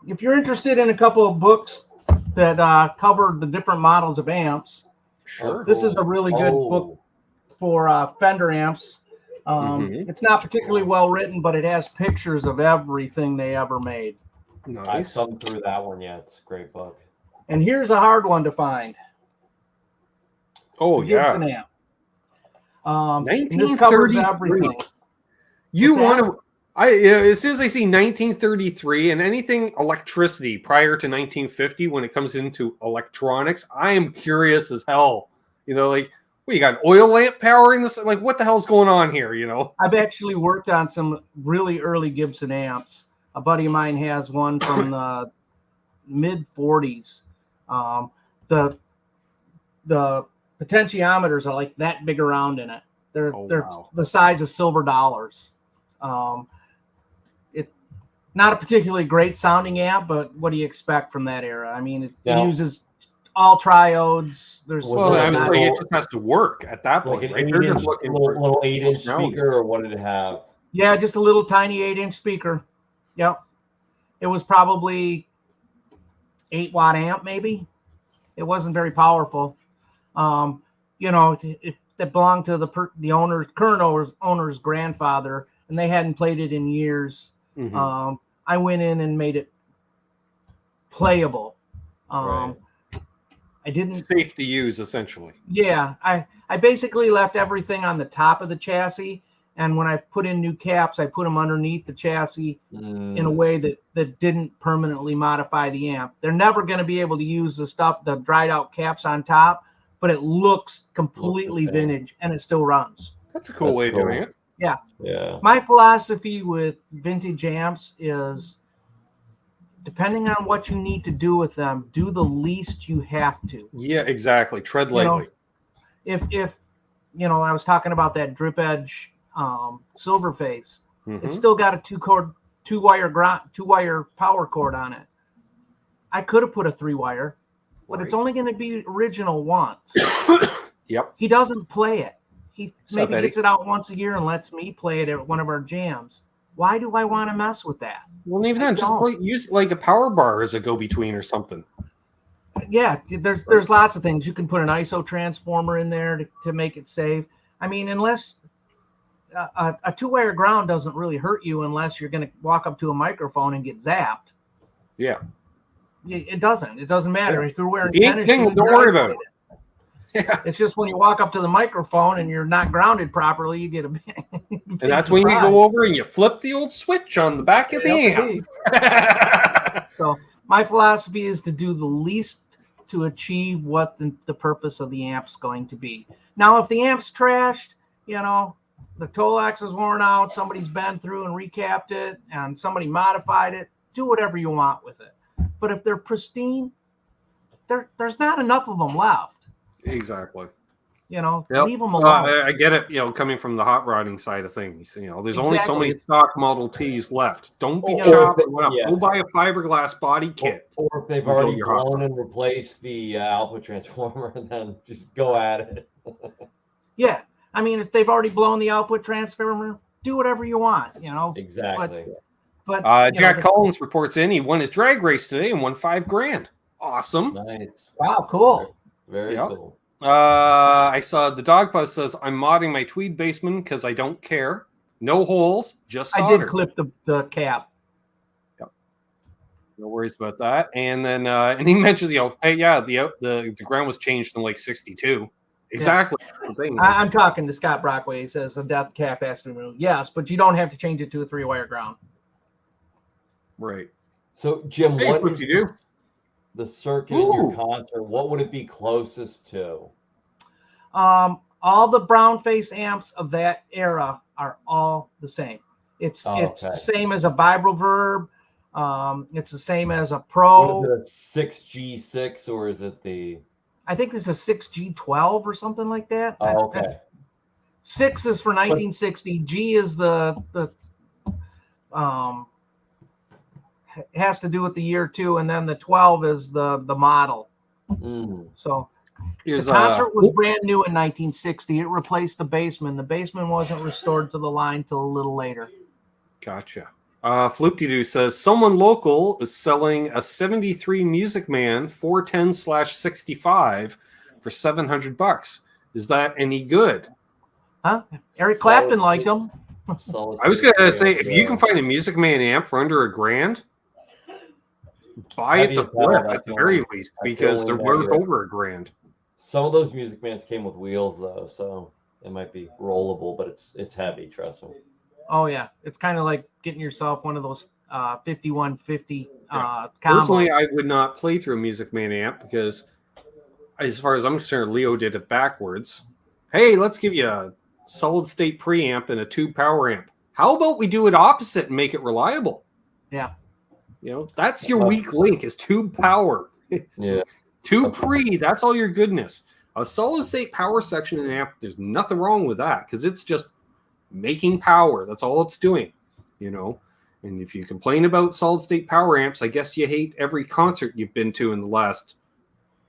If you're interested in a couple of books that cover the different models of amps, sure. This is a really good book for Fender amps. It's not particularly well written, but it has pictures of everything they ever made. Nice. I've thumbed through that one yet. It's a great book. And here's a hard one to find. Oh, yeah. Gibson amp. This covers everything. You want to? As soon as I see 1933 and anything electricity prior to 1950, when it comes into electronics, I am curious as hell. You know, like, what, you got an oil lamp powering this? Like, what the hell's going on here? You know, I've actually worked on some really early Gibson amps. A buddy of mine has one from the mid 40s. The potentiometers are like that big around in it. They're the size of silver dollars. It's not a particularly great sounding amp, but what do you expect from that era? I mean, it uses all triodes. I was like, it just has to work at that point, right? They're just looking for a little 8-inch speaker, or what did it have? Yeah, just a little tiny 8-inch speaker. Yep. It was probably 8-watt amp, maybe. It wasn't very powerful. You know, it belonged to the current owner's grandfather, and they hadn't played it in years. Mm-hmm. I went in and made it playable. Right. I didn't safe to use, essentially. Yeah, I basically left everything on the top of the chassis, and when I put in new caps, I put them underneath the chassis in a way that didn't permanently modify the amp. They're never going to be able to use the dried out caps on top, but it looks completely vintage, and it still runs. That's a cool way of doing it. Yeah. Yeah. My philosophy with vintage amps is, depending on what you need to do with them, do the least you have to. Yeah, exactly. Tread lightly. If I was talking about that drip edge silver face. It's still got a two wire power cord on it. I could have put a 3-wire, but it's only going to be original once. Yep. He doesn't play it. He maybe gets it out once a year and lets me play it at one of our jams. Why do I want to mess with that? Well, even then, just use like a power bar as a go-between or something. Yeah, there's lots of things. You can put an ISO transformer in there to make it safe. I mean, unless a 2-wire ground doesn't really hurt you unless you're going to walk up to a microphone and get zapped. Yeah. It doesn't. It doesn't matter. If you're wearing tennis shoes, don't worry about it. Yeah. It's just when you walk up to the microphone and you're not grounded properly, you get a big and that's surprise. When you go over and you flip the old switch on the back of the amp. So my philosophy is to do the least to achieve what the purpose of the amp's going to be. Now, if the amp's trashed, the Tolex is worn out, somebody's been through and recapped it, and somebody modified it, do whatever you want with it. But if they're pristine, there's not enough of them left. Exactly. Leave them alone. I get it, coming from the hot rodding side of things. There's only so many stock Model Ts left. Don't be chopped. Go buy a fiberglass body kit. Or if they've already blown and replaced the output transformer, then just go at it. Yeah. I mean, if they've already blown the output transformer, do whatever you want, Exactly. But Jack Collins reports in he won his drag race today and won $5,000. Awesome. Nice. Wow, cool. Very cool. I saw the dog post says I'm modding my tweed basement because I don't care. No holes, just solder. I did clip the cap. Yep. No worries about that. And then and he mentions, hey, yeah, the ground was changed in like 62. Exactly. Yeah. I'm talking to Scott Brockway. He says the depth cap has to be removed. Yes, but you don't have to change it to a 3-wire ground. Right. So, Jim, what would you do? The circuit in your concert, what would it be closest to? All the brown face amps of that era are all the same. It's the same as a Reverb. It's the same as a Pro. What is it, a 6G6 or is it the? I think it's a 6G12 or something like that. Oh, okay. 6 is for 1960. G is the has to do with the year too, and then the 12 is the model. So the concert was brand new in 1960. It replaced the basement. The basement wasn't restored to the line till a little later. Gotcha. Floop-de-doo says someone local is selling a 73 Music Man 410/65 for $700. Is that any good? Huh? Eric Clapton liked them. I was gonna say if you can find a Music Man amp for under $1,000, buy it to flip at the very least because they're worth over $1,000. Some of those Music Mans came with wheels though, so it might be rollable, but it's heavy. Trust me. Oh yeah, it's kind of like getting yourself one of those 5150 combos. Personally, I would not play through a Music Man amp because, as far as I'm concerned, Leo did it backwards. Hey, let's give you a solid state preamp and a tube power amp. How about we do it opposite and make it reliable? Yeah. That's your weak link is tube power. Yeah. Tube pre, that's all your goodness. A solid state power section in an amp, there's nothing wrong with that because it's just making power. That's all it's doing, And if you complain about solid state power amps, I guess you hate every concert you've been to in the last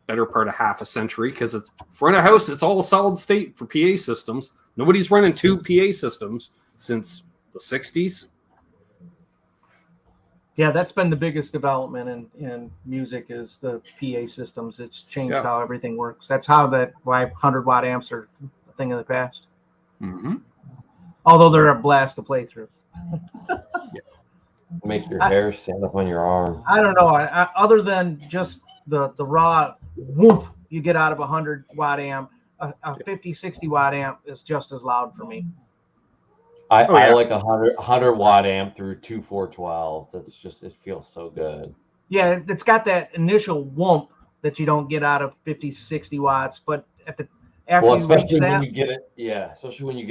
better part of half a century because it's front of house. It's all solid state for PA systems. Nobody's running tube PA systems since the 60s. Yeah, that's been the biggest development in music is the PA systems. It's changed how everything works. That's why 100-watt amps are a thing of the past. Mm-hmm. Although they're a blast to play through. Make your hair stand up on your arm. I don't know. Other than just the raw whoop you get out of a 100-watt amp, a 50, 60-watt amp is just as loud for me. I like a 100-watt amp through 2 412s. That's just, it feels so good. Yeah, it's got that initial whoomp that you don't get out of 50, 60 watts, but especially when you get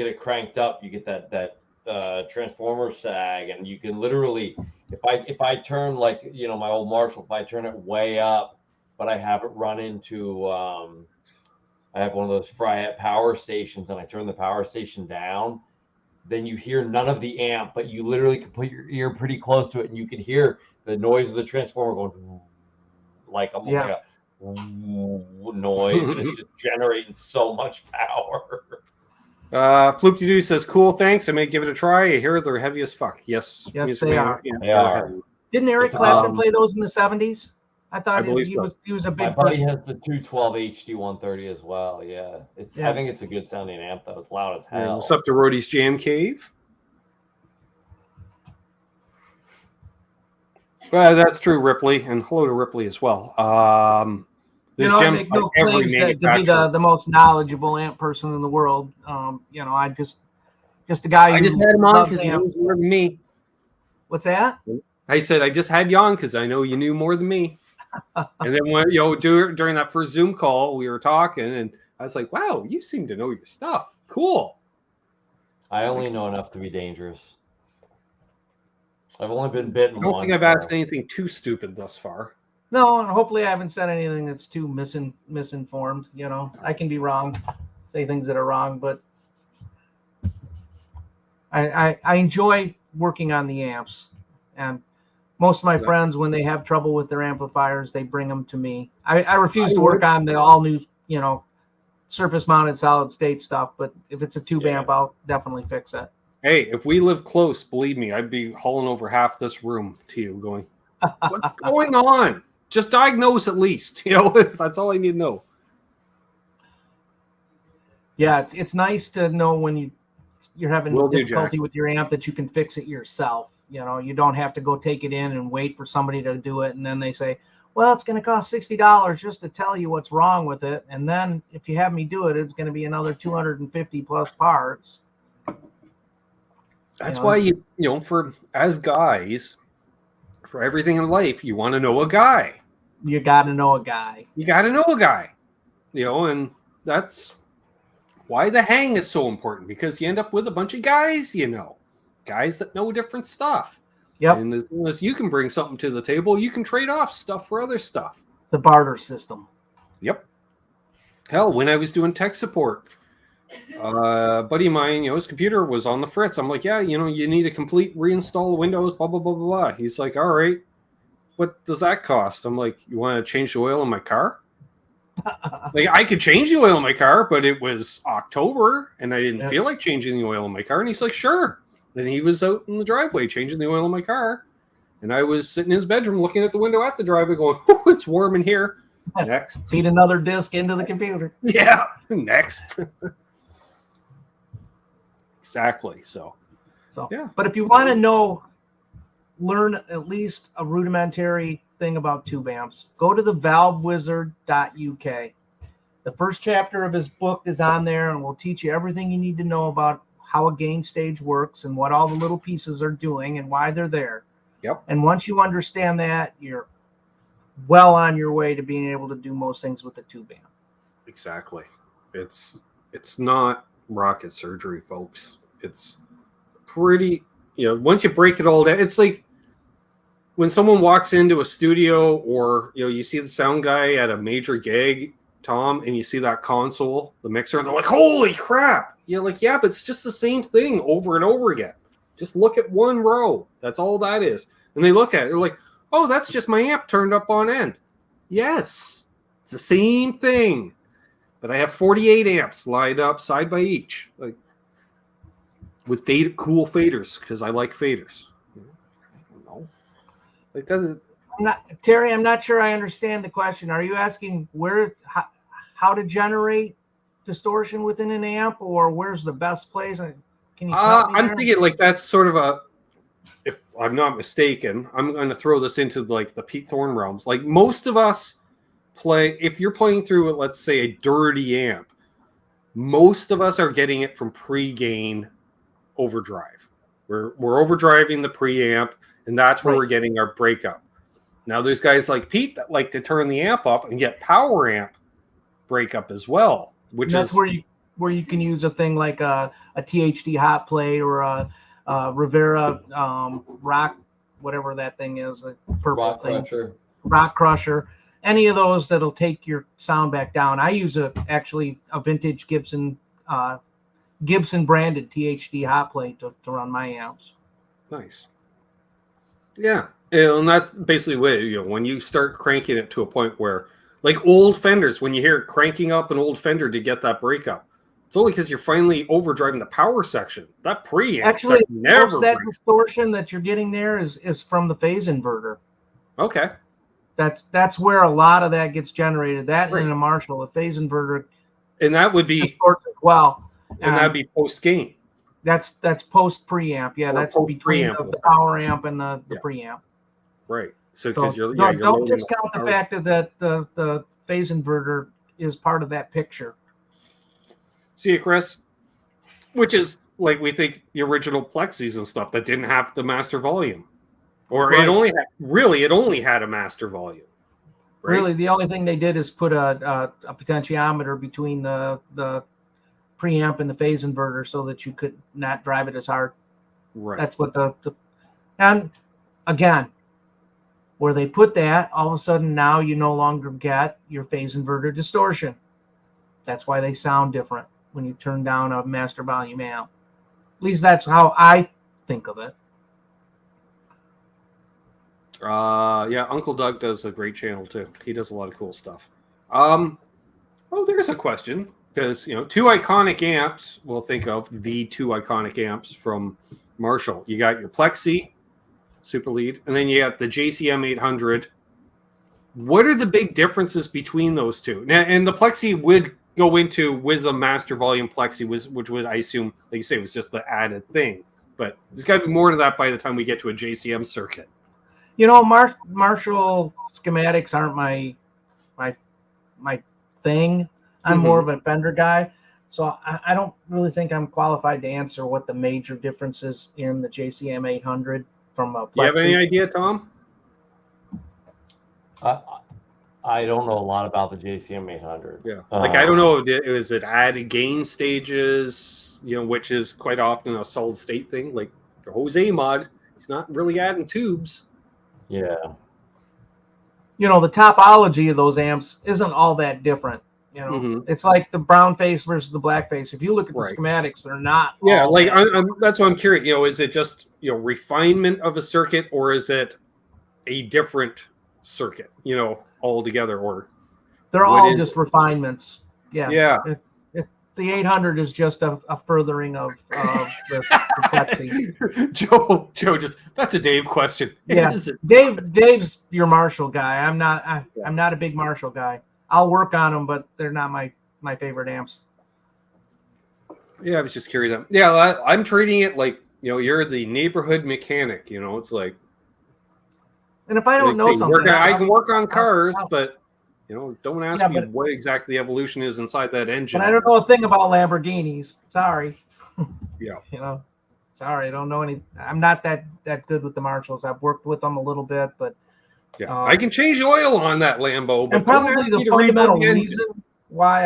it cranked up, you get that transformer sag, and you can literally, if I turn my old Marshall, if I turn it way up, but I have it run into I have one of those Fryette power stations, and I turn the power station down. then you hear none of the amp, but you literally can put your ear pretty close to it and you can hear the noise of the transformer going like almost like a noise, and it's just generating so much power. Floop-de-doo says, cool, thanks. I may give it a try. I hear they're heavy as fuck. Yes, they are. Yeah, they are. Didn't Eric Clapton play those in the 70s? I thought he was a big. My buddy has the 212 HD 130 as well. Yeah, I think it's a good sounding amp though. It's loud as hell. Yeah, what's up to Rhodey's Jam Cave? Well, that's true, Ripley, and hello to Ripley as well. There's gems make no claims to be the most knowledgeable amp person in the world. I just a guy. I just had him on because he knows more than me. What's that? I said I just had you on because I know you knew more than me. And then when during that first Zoom call, we were talking, and I was like, "Wow, you seem to know your stuff. Cool." I only know enough to be dangerous. I've only been bitten once. I don't think I've asked anything too stupid thus far. No, and hopefully I haven't said anything that's too misinformed. I can be wrong, say things that are wrong, but I enjoy working on the amps. And most of my friends, when they have trouble with their amplifiers, they bring them to me. I refuse to work on the all new, surface mounted solid state stuff. But if it's a tube amp, I'll definitely fix it. Hey, if we live close, believe me, I'd be hauling over half this room to you going, what's going on? Just diagnose at least, that's all I need to know. Yeah, it's nice to know when you're having difficulty with your amp that you can fix it yourself. You don't have to go take it in and wait for somebody to do it. And then they say, well, it's going to cost $60 just to tell you what's wrong with it. And then if you have me do it, it's going to be another 250 plus parts. That's why for as guys, for everything in life, you want to know a guy. You got to know a guy. And that's why the hang is so important, because you end up with a bunch of guys, guys that know different stuff. Yep. And as soon as you can bring something to the table, you can trade off stuff for other stuff. The barter system. Yep. Hell, when I was doing tech support, a buddy of mine, his computer was on the fritz. I'm like, yeah, you need a complete reinstall of Windows, blah, blah, blah, blah, blah. He's like, all right, what does that cost? I'm like, you want to change the oil in my car? Like, I could change the oil in my car, but it was October, and I didn't feel like changing the oil in my car. And he's like, sure. Then he was out in the driveway changing the oil in my car, and I was sitting in his bedroom looking at the window at the driveway going, it's warm in here. Next. Feed another disc into the computer. Yeah, next. Exactly. So yeah. But if you want to learn at least a rudimentary thing about tube amps, go to the valvewizard.uk. The first chapter of his book is on there, and we'll teach you everything you need to know about how a gain stage works and what all the little pieces are doing and why they're there. Yep. And once you understand that, you're well on your way to being able to do most things with the tube amp. Exactly. It's not rocket surgery, folks. It's pretty, once you break it all down, it's like when someone walks into a studio, or you see the sound guy at a major gig, Tom, and you see that console, the mixer, and they're like, holy crap. You're like, yeah, but it's just the same thing over and over again. Just look at one row. That's all that is. And they look at it, they're like, oh, that's just my amp turned up on end. Yes, it's the same thing. But I have 48 amps lined up side by each, like with cool faders, because I like faders. I don't know. Like, doesn't. Terry, I'm not sure I understand the question. Are you asking how to generate distortion within an amp, or where's the best place? Can you I'm thinking like that's sort of if I'm not mistaken, I'm going to throw this into like the Pete Thorne realms. Like most of us if you're playing through, let's say, a dirty amp, most of us are getting it from pre-gain overdrive. We're overdriving the preamp, and that's where we're getting our breakup. Now there's guys like Pete that like to turn the amp up and get power amp breakup as well, that's where you can use a thing like a THD hot plate or a Rivera rock, whatever that thing is, a purple rock thing, crusher. Rock crusher. Any of those that'll take your sound back down. I use actually a vintage Gibson Gibson branded THD hot plate to run my amps. Nice. Yeah, and that's basically what, when you start cranking it to a point where, like old Fenders, when you hear it cranking up an old Fender to get that breakup, it's only because you're finally overdriving the power section. That preamp actually section never that breaks. distortion that you're getting there is from the phase inverter. Okay. That's where a lot of that gets generated. That Right. and a Marshall, a phase inverter, and that would be distorts as well. And that'd be post gain. That's post preamp. Yeah, that's between the power amp and the preamp. Right. So because you're don't discount the fact that the phase inverter is part of that picture. See it, Chris? Which is like we think the original Plexis and stuff that didn't have the master volume, or it only had a master volume. Right? Really, the only thing they did is put a potentiometer between the preamp and the phase inverter so that you could not drive it as hard. Right. That's what and again, where they put that, all of a sudden now you no longer get your phase inverter distortion. That's why they sound different when you turn down a master volume amp. At least that's how I think of it. Yeah, Uncle Doug does a great channel too. He does a lot of cool stuff. Oh, there's a question. Because, two iconic amps, we'll think of the two iconic amps from Marshall. You got your Plexi Super Lead, and then you got the JCM 800. What are the big differences between those two? Now, and the Plexi would go into with a master volume Plexi, which would, I assume, like you say, was just the added thing. But there's got to be more to that by the time we get to a JCM circuit. Marshall schematics aren't my thing. I'm more of a Fender guy, so I don't really think I'm qualified to answer what the major difference is in the JCM 800 from a Plexi. You have any idea, Tom? I don't know a lot about the JCM 800. Yeah, I don't know. Is it added gain stages? Which is quite often a solid state thing. Like the Jose mod, he's not really adding tubes. Yeah. The topology of those amps isn't all that different. It's like the brown face versus the black face. If you look at the schematics, they're not. Yeah, that's what I'm curious. Is it just refinement of a circuit, or is it a different circuit? Altogether, or they're all just refinements. Yeah. Yeah. The 800 is just a furthering of the Plexi. Joe, that's a Dave question. Yeah, Dave's your Marshall guy. I'm not a big Marshall guy. I'll work on them, but they're not my favorite amps. Yeah, I was just curious. Yeah, I'm treating it like you're the neighborhood mechanic. It's like. And if I don't know something, I can work on cars, but don't ask me what exactly the evolution is inside that engine. But I don't know a thing about Lamborghinis. Sorry. Yeah. Sorry, I don't know any. I'm not that good with the Marshalls. I've worked with them a little bit, but. Yeah, I can change the oil on that Lambo, but and probably the fundamental reason why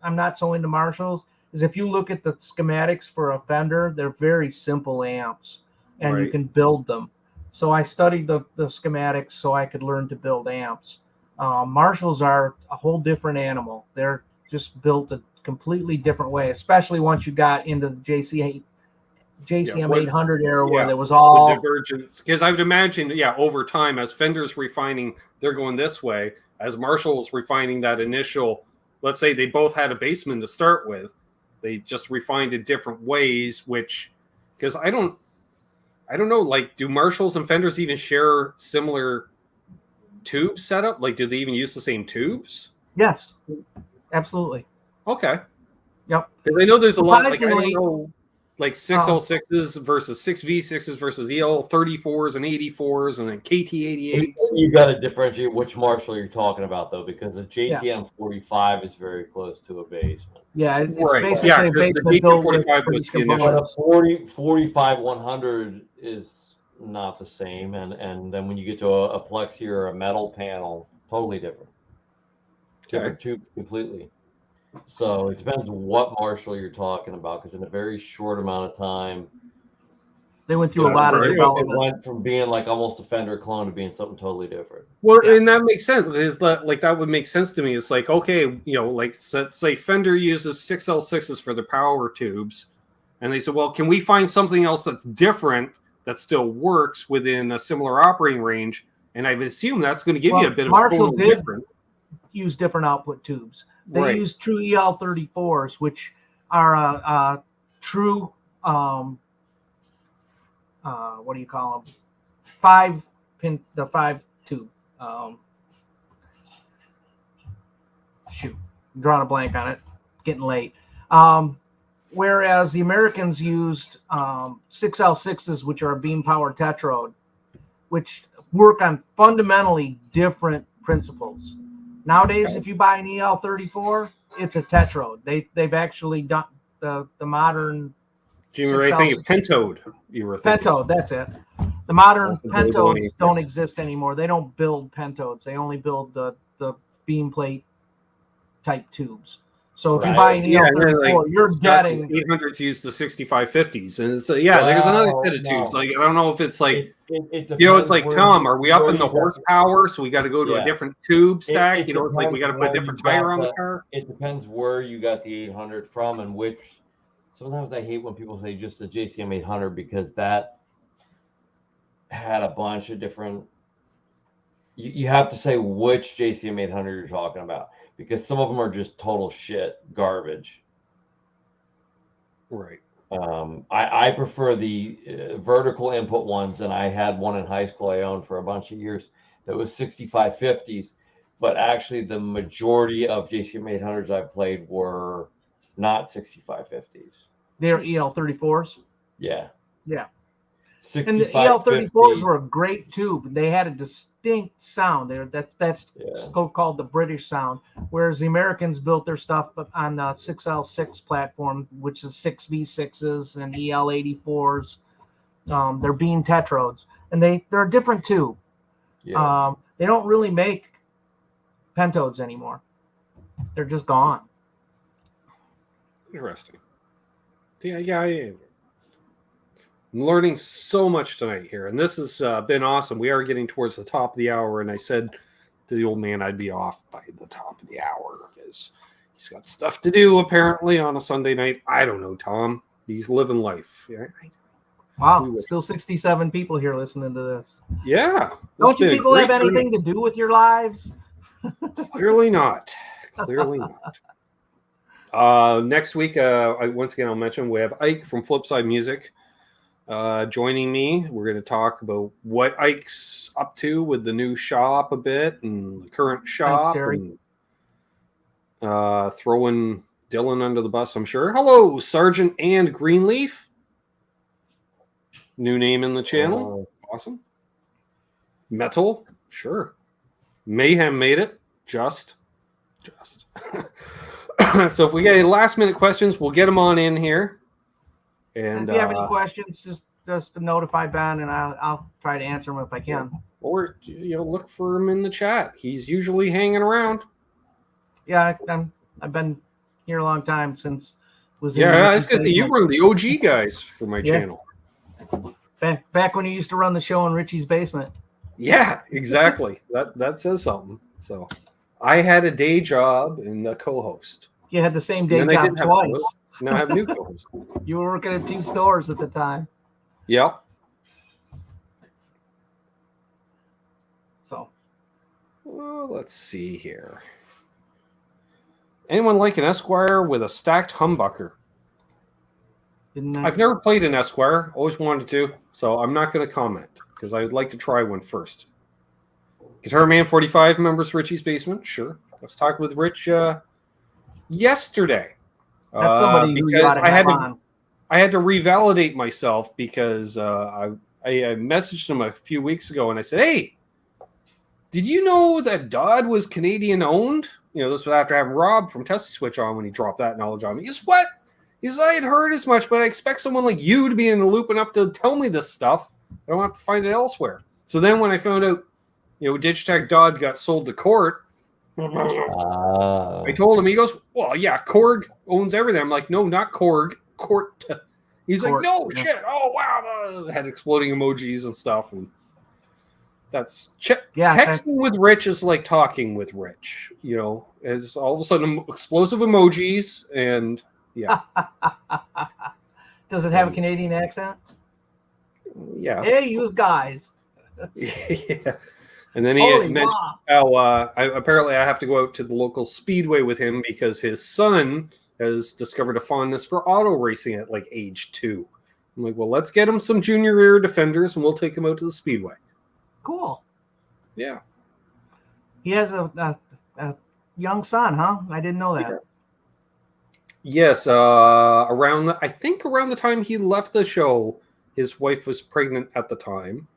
I'm not so into Marshalls is if you look at the schematics for a Fender, they're very simple amps, and you can build them. So I studied the schematics so I could learn to build amps. Marshalls are a whole different animal. They're just built a completely different way, especially once you got into the JCM 800 era where there was all divergence. Because I would imagine, over time, as Fender's refining, they're going this way. As Marshall's refining that initial, let's say they both had a bassman to start with, they just refined it different ways. Which, because I don't know, like, do Marshalls and Fenders even share similar tube setup? Like, do they even use the same tubes? Yes, absolutely. Okay. Yep. Because I know there's a lot. Like, I don't know. Like 606s versus 6V6s versus EL34s and 84s and then KT88s. You got to differentiate which Marshall you're talking about, though, because a JTM 45 is very close to a basement. Yeah, it's basically a basement built with 45 100 is not the same, and then when you get to a Plexi or a metal panel, totally different. Different tubes completely. So it depends what Marshall you're talking about, because in a very short amount of time, They went through a lot of development. It went from being like almost a Fender clone to being something totally different. Well, and that makes sense. Is that like that would make sense to me? It's like, okay, like let's say Fender uses 6L6s for their power tubes, and they said, well, can we find something else that's different that still works within a similar operating range? And I would assume that's going to give you a bit of Marshall did difference. Use different output tubes. They use true EL34s, which are true. What do you call them? 5-pin, the 5 tube. Shoot, I'm drawing a blank on it. Getting late. Whereas the Americans used 6L6s, which are a beam power tetrode, which work on fundamentally different principles. Nowadays, if you buy an EL34, it's a tetrode. They've actually done the modern. Jimmy, were I thinking pentode? You were thinking pentode. That's it. The modern pentodes don't exist anymore. They don't build pentodes. They only build the beam plate type tubes. So if you buy an EL34, you're getting 800s use the 6550s, and so there's another set of tubes. Like I don't know if it's like it's like Tom, are we up in the horsepower? So we got to go to a different tube stack. It's like we got to put a different tire on the car. It depends where you got the 800 from and which. Sometimes I hate when people say just the JCM 800 because that had a bunch of different. You have to say which JCM 800 you're talking about because some of them are just total shit, garbage. Right. I prefer the vertical input ones, and I had one in high school I owned for a bunch of years that was 6550s, but actually the majority of JCM 800s I played were not 6550s. They're EL34s? Yeah. Yeah. And the EL34s were a great tube. They had a distinct sound. That's called the British sound, whereas the Americans built their stuff on the 6L6 platform, which is 6V6s and EL84s. They're beam tetrodes, and they're a different tube. Yeah. They don't really make pentodes anymore. They're just gone. Interesting. Yeah. I'm learning so much tonight here, and this has been awesome. We are getting towards the top of the hour, and I said to the old man I'd be off by the top of the hour because he's got stuff to do apparently on a Sunday night. I don't know, Tom. He's living life. Wow, still 67 people here listening to this. Yeah. Don't you people have anything to do with your lives? Clearly not. Clearly not. Next week, once again, I'll mention we have Ike from Flipside Music joining me. We're going to talk about what Ike's up to with the new shop a bit and the current shop. Thanks, and, throwing Dylan under the bus, I'm sure. Hello, Sergeant and Greenleaf. New name in the channel. Awesome. Metal. Sure. Mayhem made it. Just. So if we get any last minute questions, we'll get them on in here. And if you have any questions, just to notify Ben, and I'll try to answer them if I can. Or look for him in the chat. He's usually hanging around. Yeah, I've been here a long time since was. Yeah, it's because you were the OG guys for my channel. Back when you used to run the show in Richie's basement. Yeah, exactly. that says something. So I had a day job and a co-host. You had the same day job twice. Now I have new co-hosts. You were working at 2 stores at the time. Yep. So. Well, let's see here. Anyone like an Esquire with a stacked humbucker? I've never played an Esquire. Always wanted to, so I'm not going to comment because I would like to try one first. Guitar Man 45 members Richie's basement. Sure. I was talking with Rich yesterday. That's somebody who you gotta have on. I had to revalidate myself because I messaged him a few weeks ago and I said, "Hey, did you know that Dodd was Canadian owned?" This was after having Rob from Tesi Switch on when he dropped that knowledge on me. He said, "What?" He said, "I had heard as much, but I expect someone like you to be in the loop enough to tell me this stuff. I don't have to find it elsewhere." So then when I found out, Digitech Dodd got sold to Court, I told him, he goes, "Well, yeah, Korg owns everything." I'm like, "No, not Korg. Court He's like, no shit. Oh wow, had exploding emojis and stuff, and that's texting with Rich is like talking with Rich. You know, as all of a sudden explosive emojis and yeah. Does it have a Canadian accent? Yeah. Hey, you guys. Yeah. And then he mentioned how apparently I have to go out to the local speedway with him because his son has discovered a fondness for auto racing at like age 2. I'm like, well, let's get him some junior rear defenders and we'll take him out to the speedway. Cool. Yeah. He has a young son, huh? I didn't know that. Yes. Around the time he left the show, his wife was pregnant at the time.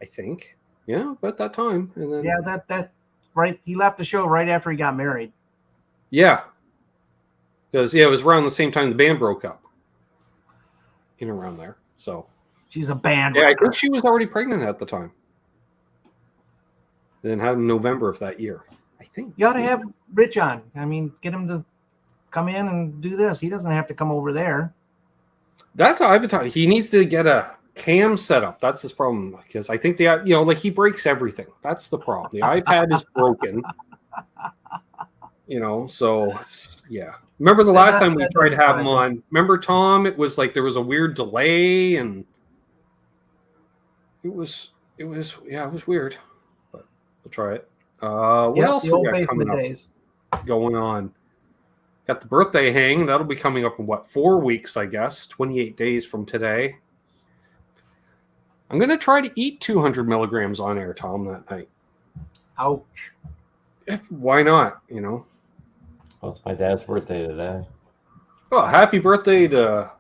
I think. Yeah, about that time. And then that right. He left the show right after he got married. Yeah. Because it was around the same time the band broke up. In around there. So she's a band. Yeah, I think she was already pregnant at the time. And then had in November of that year. I think. You ought to have Rich on. I mean, get him to come in and do this. He doesn't have to come over there. That's how I've been talking. He needs to get a cam setup. That's his problem. Because I think he breaks everything. That's the problem. The iPad is broken. So yeah. Remember the last time we tried to have him on? Remember, Tom? It was like there was a weird delay, and it was weird. But we'll try it. What else we got coming up? Going on? Got the birthday hang. That'll be coming up in 4 weeks, I guess. 28 days from today. I'm gonna try to eat 200 milligrams on air, Tom, that night. Ouch. Why not? Well, it's my dad's birthday today. Oh, happy birthday to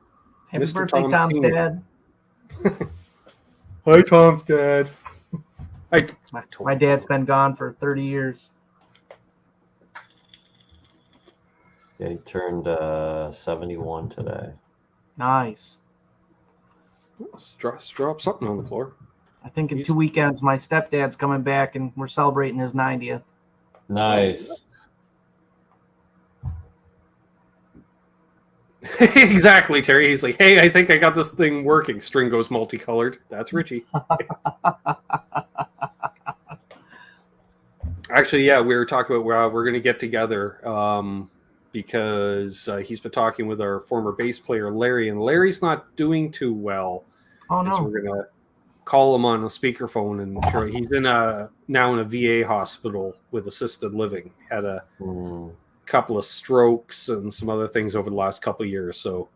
Mr. Birthday, Tom's dad. Hi, Tom's dad. My dad's been gone for 30 years. Yeah, he turned 71 today. Nice. Let's drop something on the floor. I think in 2 weekends, my stepdad's coming back, and we're celebrating his 90th. Nice. Exactly, Terry. He's like, hey, I think I got this thing working. String goes multicolored. That's Richie. Actually, yeah, we were talking about we're going to get together because he's been talking with our former bass player, Larry, and Larry's not doing too well. Oh, no. So we're going to call him on a speakerphone, and he's now in a VA hospital with assisted living. Had a couple of strokes and some other things over the last couple of years. So,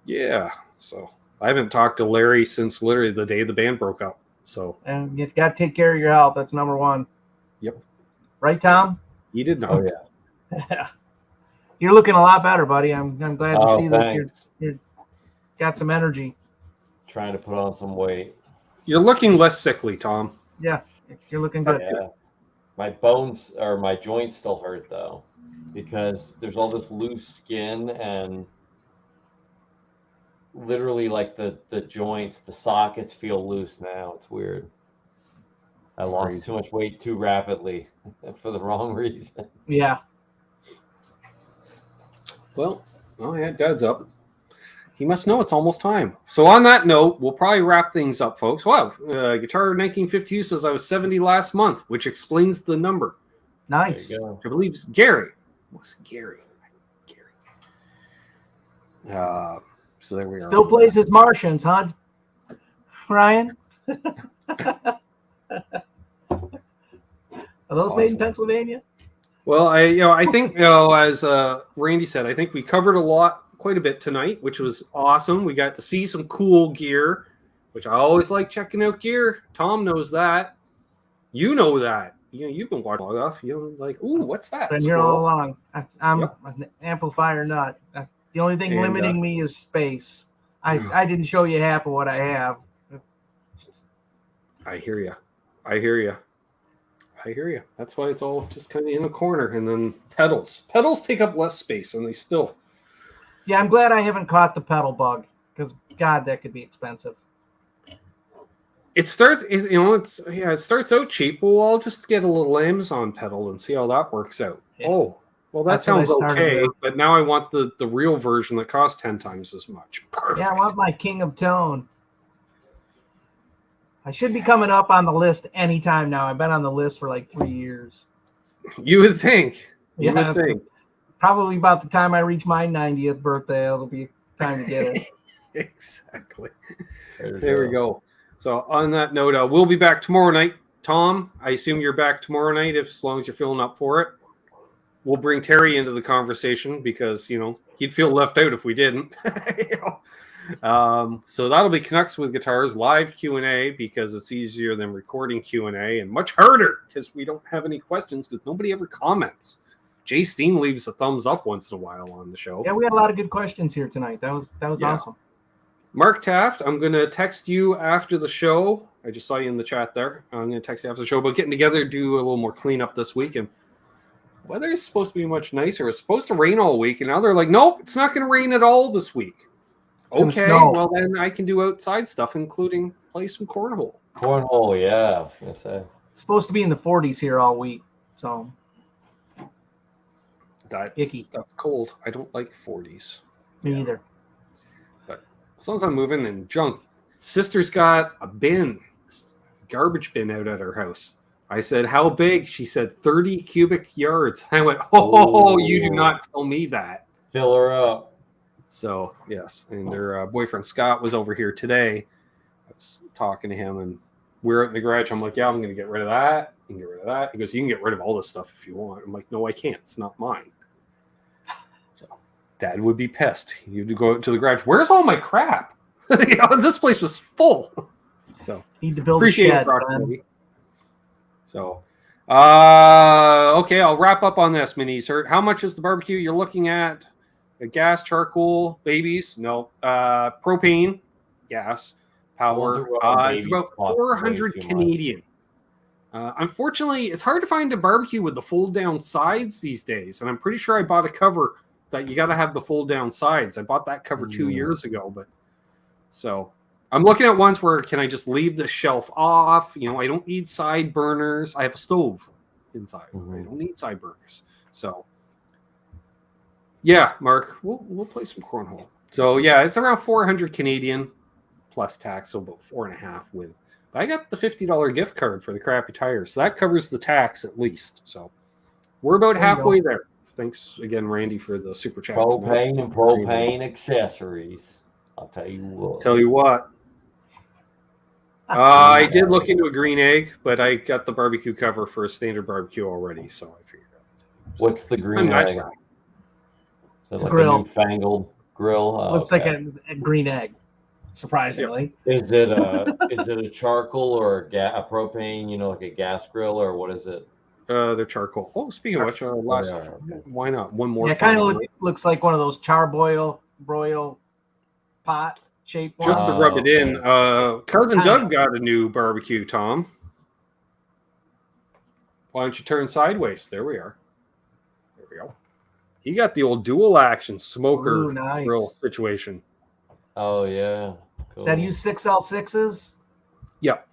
yeah. So I haven't talked to Larry since literally the day the band broke up. So, and you got to take care of your health. That's number one. Yep. Right, Tom? He did not. Oh, yeah. You're looking a lot better, buddy. I'm glad to see that you're got some energy. Trying to put on some weight. You're looking less sickly, Tom. Yeah, you're looking good. Yeah. My bones or my joints still hurt though, because there's all this loose skin and literally like the joints, the sockets feel loose now. It's weird. I lost too much weight too rapidly for the wrong reason. Yeah. Well, yeah, Dad's up. He must know it's almost time. So on that note, we'll probably wrap things up, folks. Wow, Guitar 1952 says I was 70 last month, which explains the number. Nice. I believe it's Gary. What's Gary? So there we are. Still plays his Martians, huh, Ryan? Are those made in Pennsylvania? Well, I think, as Randy said, I think we covered quite a bit tonight, which was awesome. We got to see some cool gear, which I always like checking out gear. Tom knows that. You know that. You've been watching long enough. You're like, ooh, what's that? Been here all along. I'm an amplifier nut. The only thing limiting me is space. I didn't show you half of what I have. I hear you. That's why it's all just kind of in a corner. And then pedals. Pedals take up less space, and they still. Yeah, I'm glad I haven't caught the pedal bug, because God, that could be expensive. It starts out cheap. Well, I'll just get a little Amazon pedal and see how that works out. Yeah. Oh, Well, that sounds okay, but now I want the real version that costs 10 times as much. Perfect. Yeah, I want my King of Tone. I should be coming up on the list anytime now. I've been on the list for like 3 years. You would think. You would think. Probably about the time I reach my 90th birthday, it'll be time to get it. Exactly. There we go. So on that note, we'll be back tomorrow night. Tom, I assume you're back tomorrow night, as long as you're feeling up for it. We'll bring Terry into the conversation because, you know, he'd feel left out if we didn't. So that'll be Canucks with Guitars live Q&A because it's easier than recording Q&A and much harder because we don't have any questions because nobody ever comments. Jay Steen leaves a thumbs up once in a while on the show. Yeah, we had a lot of good questions here tonight. That was awesome. Mark Taft, I'm going to text you after the show. I just saw you in the chat there. I'm going to text you after the show, but getting together to do a little more cleanup this week. And weather is supposed to be much nicer. It's supposed to rain all week. And now they're like, nope, it's not going to rain at all this week. Okay, well then I can do outside stuff, including play some cornhole. Cornhole, yeah. It's supposed to be in the 40s here all week. So that's icky. That's cold. I don't like 40s. Me either. But as long as I'm moving and junk. Sister's got a garbage bin out at her house. I said, how big? She said 30 cubic yards. I went, you do not tell me that. Fill her up. So, yes. And her boyfriend, Scott, was over here today. I was talking to him, and we're in the garage. I'm like, yeah, I'm going to get rid of that. You can get rid of that. He goes, you can get rid of all this stuff if you want. I'm like, no, I can't. It's not mine. So, Dad would be pissed. You'd go out to the garage. Where's all my crap? This place was full. So, need to build appreciate a shed, it. So, okay, I'll wrap up on this, Minis. How much is the barbecue you're looking at? A gas, charcoal, babies? No. Propane, gas, power. It's about 400 Canadian. Unfortunately, it's hard to find a barbecue with the fold-down sides these days, and I'm pretty sure I bought a cover that you got to have the fold-down sides. I bought that cover 2 years ago, but so I'm looking at ones where can I just leave the shelf off? You know, I don't need side burners. I have a stove inside. I don't need side burners. So. Yeah, Mark, we'll play some cornhole. So yeah, it's around 400 Canadian plus tax, so about 4.5 with. But I got the $50 gift card for the crappy tires, so that covers the tax at least. So we're about halfway there. Thanks again, Randy, for the super chat. Propane and propane accessories. I'll tell you what. I did look into a green egg, but I got the barbecue cover for a standard barbecue already, so I figured out. What's the green egg? It's like grill. A newfangled grill. Looks like a green egg, surprisingly. Is it a charcoal or a propane? You know, like a gas grill, or what is it? They're charcoal. Oh, speaking of which, why not one more? Yeah, it kind of looks like one of those broil pot shaped ones. Just to rub it in. Cousin Doug got a new barbecue, Tom. Why don't you turn sideways? There we are. There we go. He got the old dual action smoker grill situation. Oh yeah. Cool. Does that use 6L6s? Yep.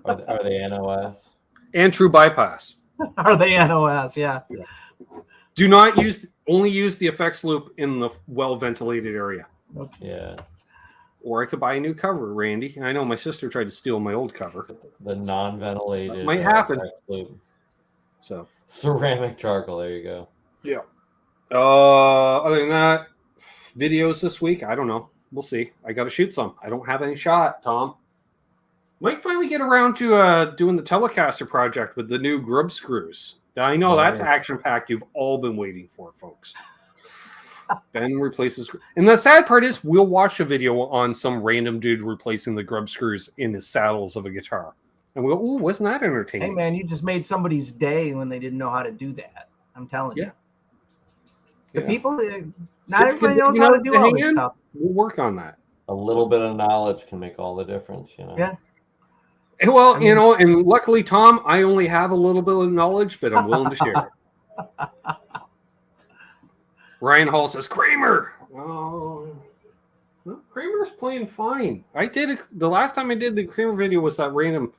Are they NOS? And true bypass. Are they NOS? Yeah. Do not only use the effects loop in the well ventilated area. Okay. Yeah. Or I could buy a new cover, Randy. I know my sister tried to steal my old cover. The non-ventilated might happen. Loop. So ceramic charcoal. There you go. Yeah. Other than that, videos this week, I don't know. We'll see. I got to shoot some. I don't have any shot, Tom. Might finally get around to doing the Telecaster project with the new grub screws. I know that's action-packed. You've all been waiting for, folks. Ben replaces... And the sad part is we'll watch a video on some random dude replacing the grub screws in his saddles of a guitar. And we go, ooh, wasn't that entertaining? Hey, man, you just made somebody's day when they didn't know how to do that. I'm telling you. The people, not everybody knows how to do all this stuff. We'll work on that. A little bit of knowledge can make all the difference, you know. Yeah. Well, you know, and luckily, Tom, I only have a little bit of knowledge, but I'm willing to share it. Ryan Hall says, Kramer. Oh, well, Kramer's playing fine. The last time I did the Kramer video was that random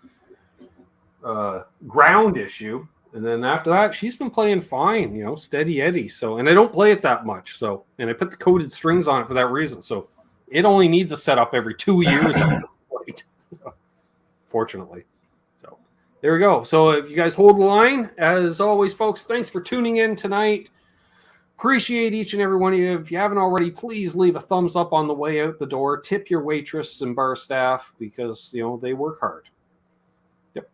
ground issue. And then after that, she's been playing fine, you know, steady Eddie. So, and I don't play it that much. So, and I put the coated strings on it for that reason. So it only needs a setup every 2 years. So, fortunately. So there we go. So if you guys hold the line, as always, folks, thanks for tuning in tonight. Appreciate each and every one of you. If you haven't already, please leave a thumbs up on the way out the door. Tip your waitress and bar staff because, you know, they work hard. Yep.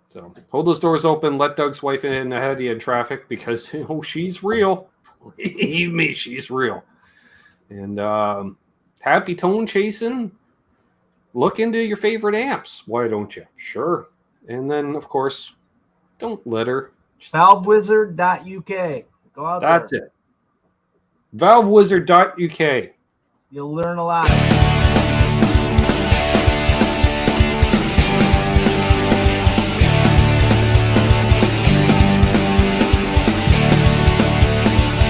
So hold those doors open. Let Doug's wife in ahead of you in traffic because, you know, she's real. Believe me, she's real. And happy tone chasing. Look into your favorite amps. Why don't you? Sure. And then, of course, don't let her. Valvewizard.uk. Go out That's there. it. Valvewizard.uk. You'll learn a lot.